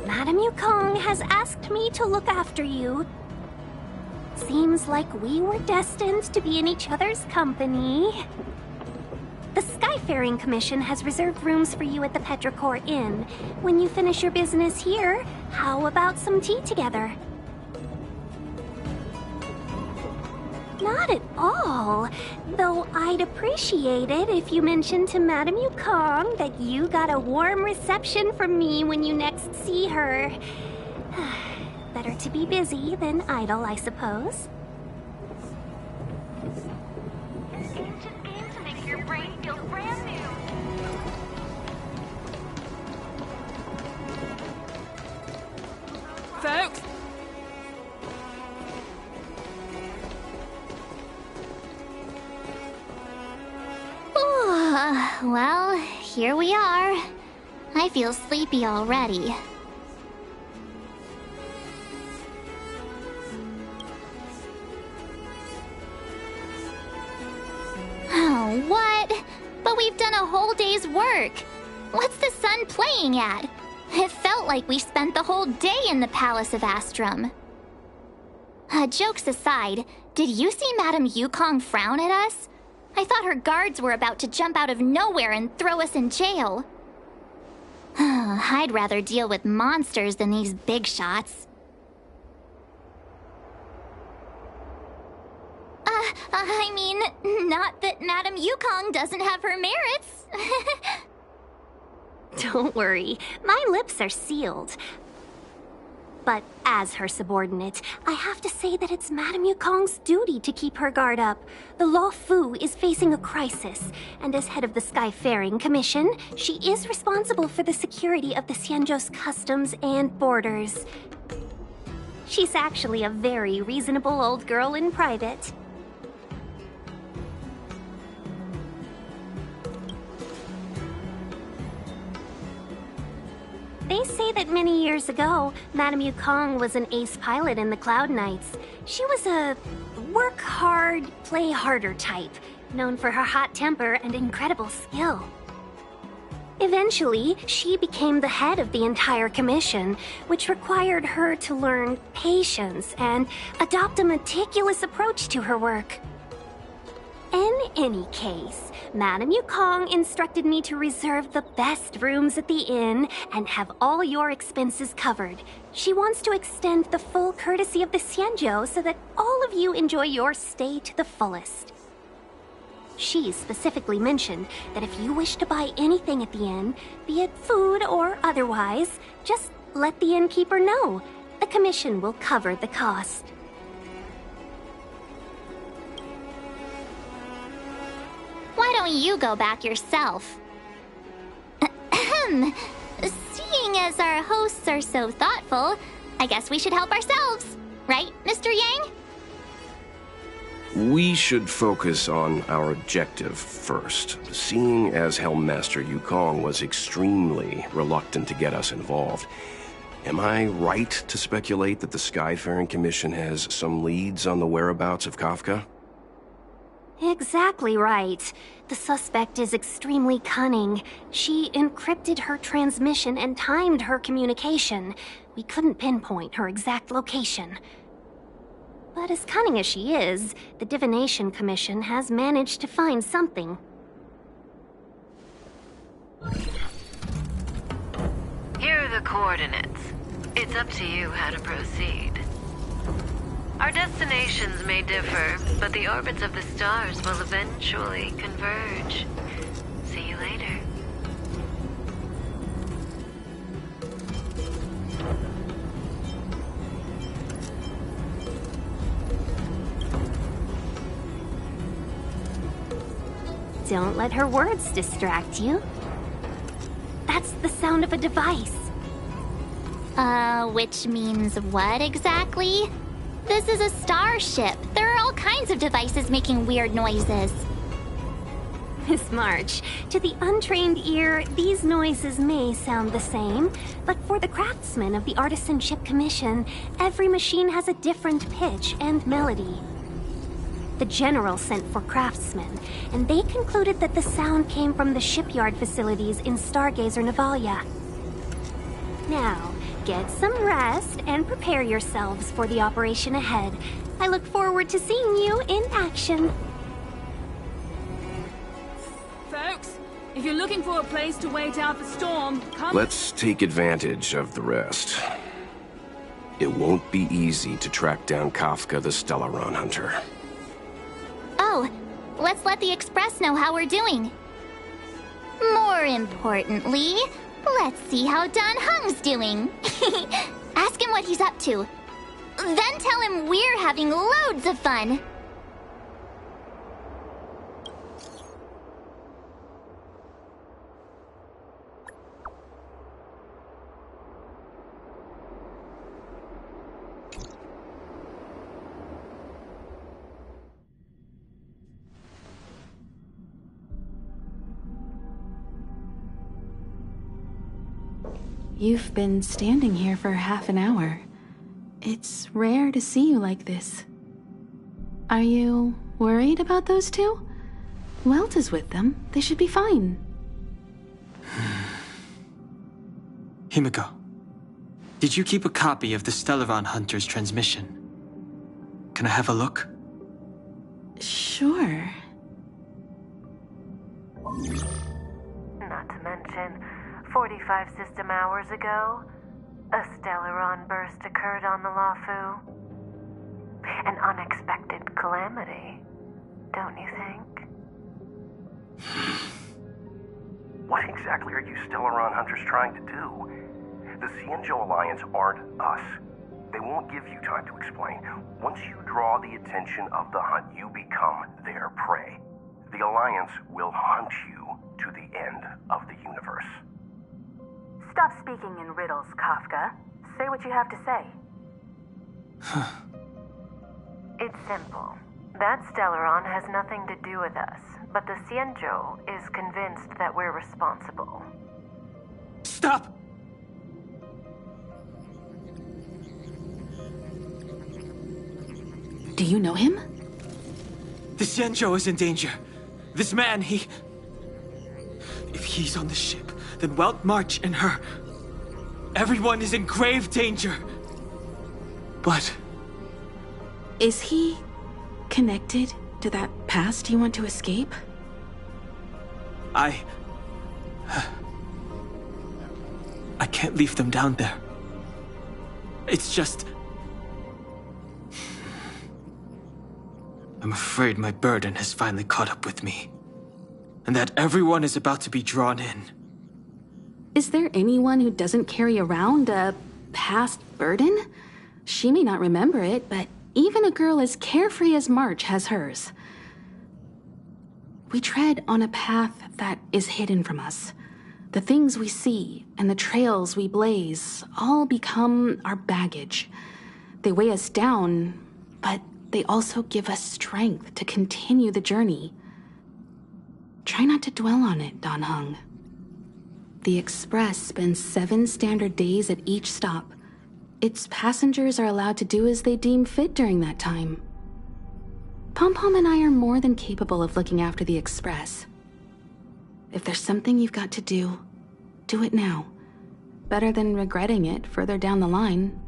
S14: Madame Yukong has asked me to look after you. Seems like we were destined to be in each other's company. The Skyfaring Commission has reserved rooms for you at the Petrichor Inn. When you finish your business here, how about some tea together? Not at all. Though I'd appreciate it if you mentioned to Madame Yukong that you got a warm reception from me when you next see her. Better to be busy than idle, I suppose.
S10: Ancient game to make your brain feel brand new.
S6: Folks!
S4: Well, here we are. I feel sleepy already. Oh, what? But we've done a whole day's work. What's the sun playing at? It felt like we spent the whole day in the Palace of Astrum. Jokes aside, did you see Madame Yukong frown at us? I thought her guards were about to jump out of nowhere and throw us in jail. I'd rather deal with monsters than these big shots. I mean, not that Madame Yukong doesn't have her merits.
S14: Don't worry, my lips are sealed. But as her subordinate, I have to say that it's Madame Yukong's duty to keep her guard up. The Law Fu is facing a crisis, and as head of the Skyfaring Commission, she is responsible for the security of the Xianzhou's customs and borders. She's actually a very reasonable old girl in private. They say that many years ago, Madame Yukong was an ace pilot in the Cloud Knights. She was a work hard, play harder type, known for her hot temper and incredible skill. Eventually, she became the head of the entire commission, which required her to learn patience and adopt a meticulous approach to her work. In any case, Madame Yukong instructed me to reserve the best rooms at the inn and have all your expenses covered. She wants to extend the full courtesy of the Xianzhou so that all of you enjoy your stay to the fullest. She specifically mentioned that if you wish to buy anything at the inn, be it food or otherwise, just let the innkeeper know. The commission will cover the cost.
S4: Why don't you go back yourself? Ahem. Seeing as our hosts are so thoughtful, I guess we should help ourselves. Right, Mr. Yang?
S2: We should focus on our objective first. Seeing as Helmmaster Yukong was extremely reluctant to get us involved, am I right to speculate that the Skyfaring Commission has some leads on the whereabouts of Kafka?
S14: Exactly right. The suspect is extremely cunning. She encrypted her transmission and timed her communication. We couldn't pinpoint her exact location. But as cunning as she is, the Divination Commission has managed to find something.
S9: Here are the coordinates. It's up to you how to proceed. Our destinations may differ, but the orbits of the stars will eventually converge. See you later.
S14: Don't let her words distract you. That's the sound of a device.
S4: Which means what exactly? This is a starship. There are all kinds of devices making weird noises.
S14: Miss March, to the untrained ear, these noises may sound the same, but for the craftsmen of the Artisanship Commission, every machine has a different pitch and melody. The General sent for craftsmen, and they concluded that the sound came from the shipyard facilities in Stargazer Navalia. Now, get some rest and prepare yourselves for the operation ahead. I look forward to seeing you in action.
S15: Folks, if you're looking for a place to wait out the storm, come...
S2: Let's take advantage of the rest. It won't be easy to track down Kafka the Stellaron Hunter.
S4: Oh, let's let the Express know how we're doing. More importantly, let's see how Don Hung's doing. Ask him what he's up to. Then tell him we're having loads of fun.
S1: You've been standing here for half an hour. It's rare to see you like this. Are you worried about those two? Welt is with them. They should be fine.
S8: Himiko, did you keep a copy of the Stellaron Hunter's transmission? Can I have a look?
S1: Sure.
S11: Not to mention, 45 system hours ago, a Stellaron burst occurred on the Lafu. An unexpected calamity, don't you think?
S16: What exactly are you Stellaron hunters trying to do? The Xianzhou Alliance aren't us. They won't give you time to explain. Once you draw the attention of the hunt, you become their prey. The Alliance will hunt you to the end of the universe.
S17: Stop speaking in riddles, Kafka. Say what you have to say.
S11: It's simple. That Stellaron has nothing to do with us, but the Xianzhou is convinced that we're responsible.
S8: Stop!
S1: Do you know him?
S8: The Xianzhou is in danger. This man, If he's on the ship, then Welt March and her... Everyone is in grave danger. But...
S1: Is he connected to that past you want to escape?
S8: I can't leave them down there. It's just... I'm afraid my burden has finally caught up with me. And that everyone is about to be drawn in.
S1: Is there anyone who doesn't carry around a past burden? She may not remember it, but even a girl as carefree as March has hers. We tread on a path that is hidden from us. The things we see and the trails we blaze all become our baggage. They weigh us down, but they also give us strength to continue the journey. Try not to dwell on it, Dan Heng. The Express spends 7 standard days at each stop. Its passengers are allowed to do as they deem fit during that time. Pom-Pom and I are more than capable of looking after the Express. If there's something you've got to do it now. Better than regretting it further down the line.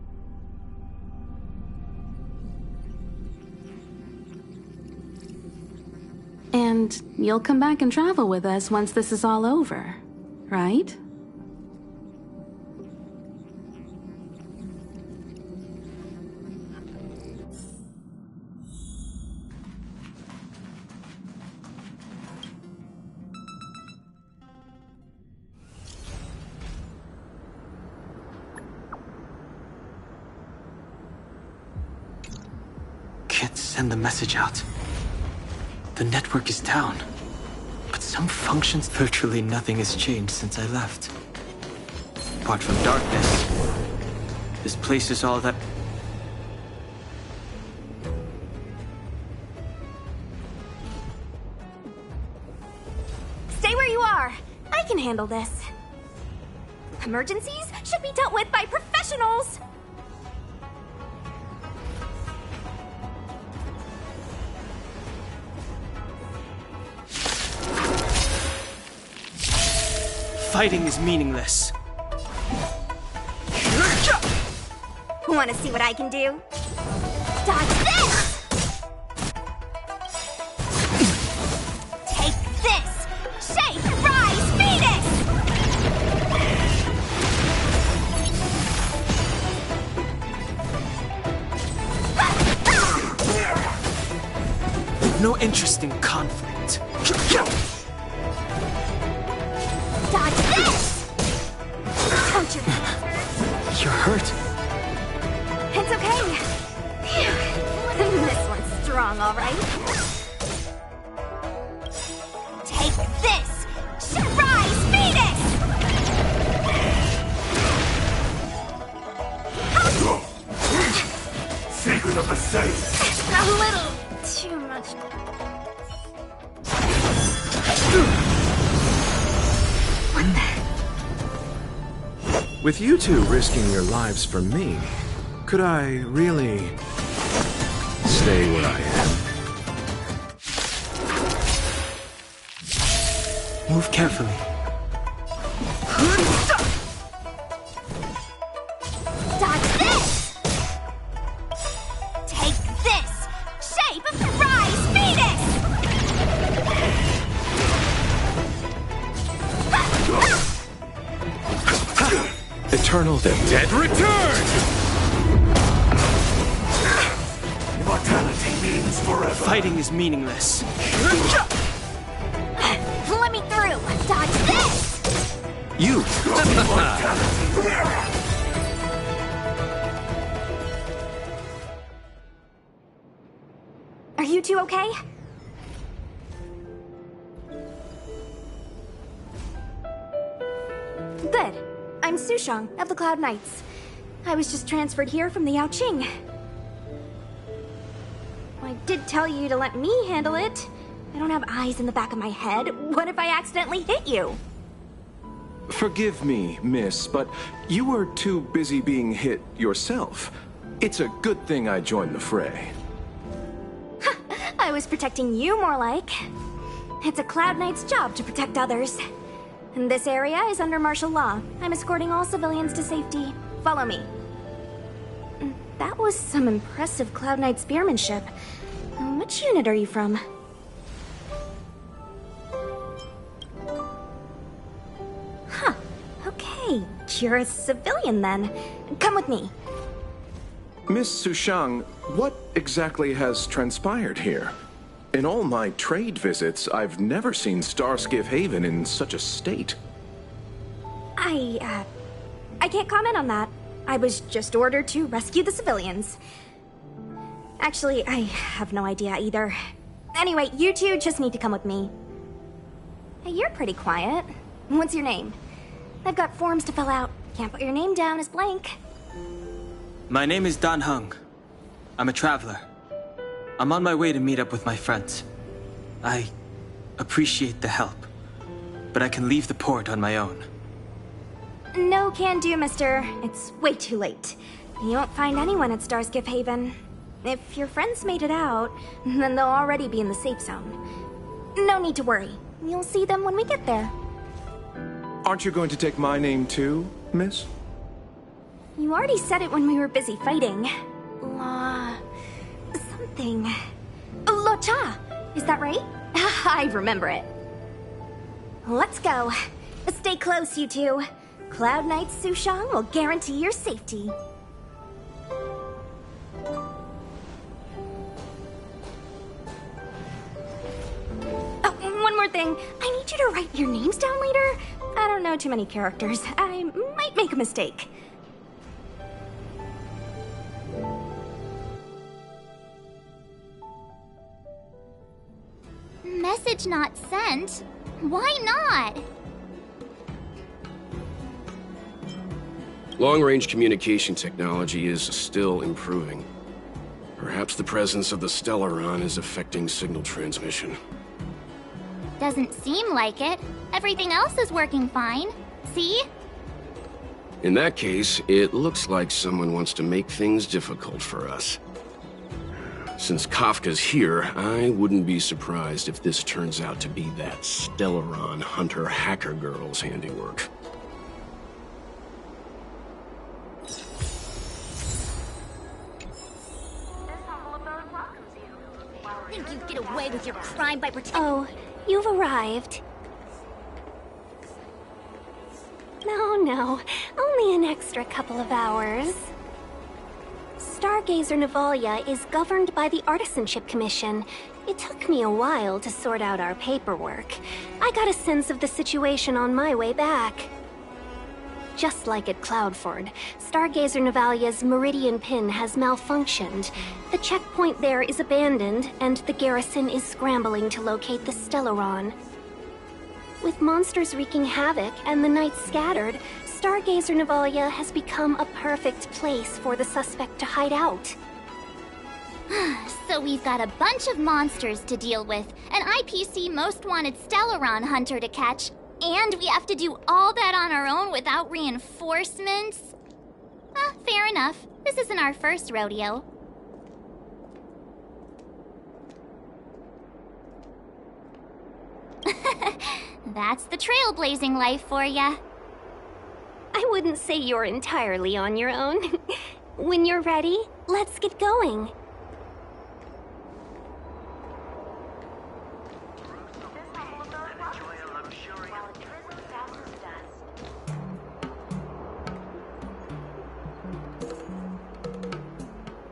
S1: And you'll come back and travel with us once this is all over, right?
S8: Can't send the message out. The network is down. But some functions, virtually nothing has changed since I left. Apart from darkness, this place is all that...
S3: Stay where you are. I can handle this. Emergencies should be dealt with by professionals.
S8: Fighting is meaningless.
S3: Want to see what I can do? Dodge this! Take this! Shake, rise, Phoenix!
S8: No interest in conflict.
S3: Dodge this! Don't you...
S8: You're hurt.
S3: It's okay. Phew. This one's strong, all right. Take this! Rise, Phoenix!
S12: Secret of the safe!
S3: A little too much.
S18: With you two risking your lives for me, could I really stay where I am?
S8: Move carefully.
S3: Dodge this! Take this! Shape, rise, Phoenix!
S5: eternal dead.
S18: Dead return!
S12: Immortality means forever.
S8: Fighting is meaningless.
S3: Let me through! Dodge this!
S18: You!
S3: Are you two okay? Good. I'm Sushang of the Cloud Knights. I was just transferred here from the Yaoqing. I did tell you to let me handle it. I don't have eyes in the back of my head. What if I accidentally hit you?
S7: Forgive me, miss, but you were too busy being hit yourself. It's a good thing I joined the fray.
S3: I was protecting you more like. It's a Cloud Knight's job to protect others. And this area is under martial law. I'm escorting all civilians to safety. Follow me. That was some impressive Cloud Knight spearmanship. Which unit are you from? Huh. Okay, you're a civilian then. Come with me.
S7: Miss Sushang, what exactly has transpired here? In all my trade visits, I've never seen Starskiff Haven in such a state.
S3: I can't comment on that. I was just ordered to rescue the civilians. Actually, I have no idea either. Anyway, you two just need to come with me. Hey, you're pretty quiet. What's your name? I've got forms to fill out. Can't put your name down as blank.
S8: My name is Dan Hung. I'm a traveler. I'm on my way to meet up with my friends. I appreciate the help, but I can leave the port on my own.
S3: No can do, mister. It's way too late. You won't find anyone at Starskiff Haven. If your friends made it out, then they'll already be in the safe zone. No need to worry. You'll see them when we get there.
S7: Aren't you going to take my name too, miss?
S3: You already said it when we were busy fighting. Something. Lo Cha! Is that right? I remember it. Let's go. Stay close, you two. Cloud Knight Sushang will guarantee your safety. Oh, one more thing. I need you to write your names down later. I don't know too many characters. I might make a mistake.
S4: Message not sent? Why not?
S2: Long-range communication technology is still improving. Perhaps the presence of the Stellaron is affecting signal transmission.
S4: Doesn't seem like it. Everything else is working fine. See?
S2: In that case, it looks like someone wants to make things difficult for us. Since Kafka's here, I wouldn't be surprised if this turns out to be that Stellaron hunter hacker girl's handiwork.
S3: Think you'd get away with your crime by pretending?
S14: Oh, you've arrived. No, only an extra couple of hours. Stargazer Navalia is governed by the Artisanship Commission. It took me a while to sort out our paperwork. I got a sense of the situation on my way back. Just like at Cloudford, Stargazer Navalia's Meridian Pin has malfunctioned. The checkpoint there is abandoned, and the garrison is scrambling to locate the Stellaron. With monsters wreaking havoc and the Knights scattered, Stargazer Navalia has become a perfect place for the suspect to hide out.
S4: So we've got a bunch of monsters to deal with, an IPC Most Wanted Stellaron hunter to catch, and we have to do all that on our own without reinforcements? Fair enough. This isn't our first rodeo. That's the trailblazing life for ya.
S14: I wouldn't say you're entirely on your own. When you're ready, let's get going.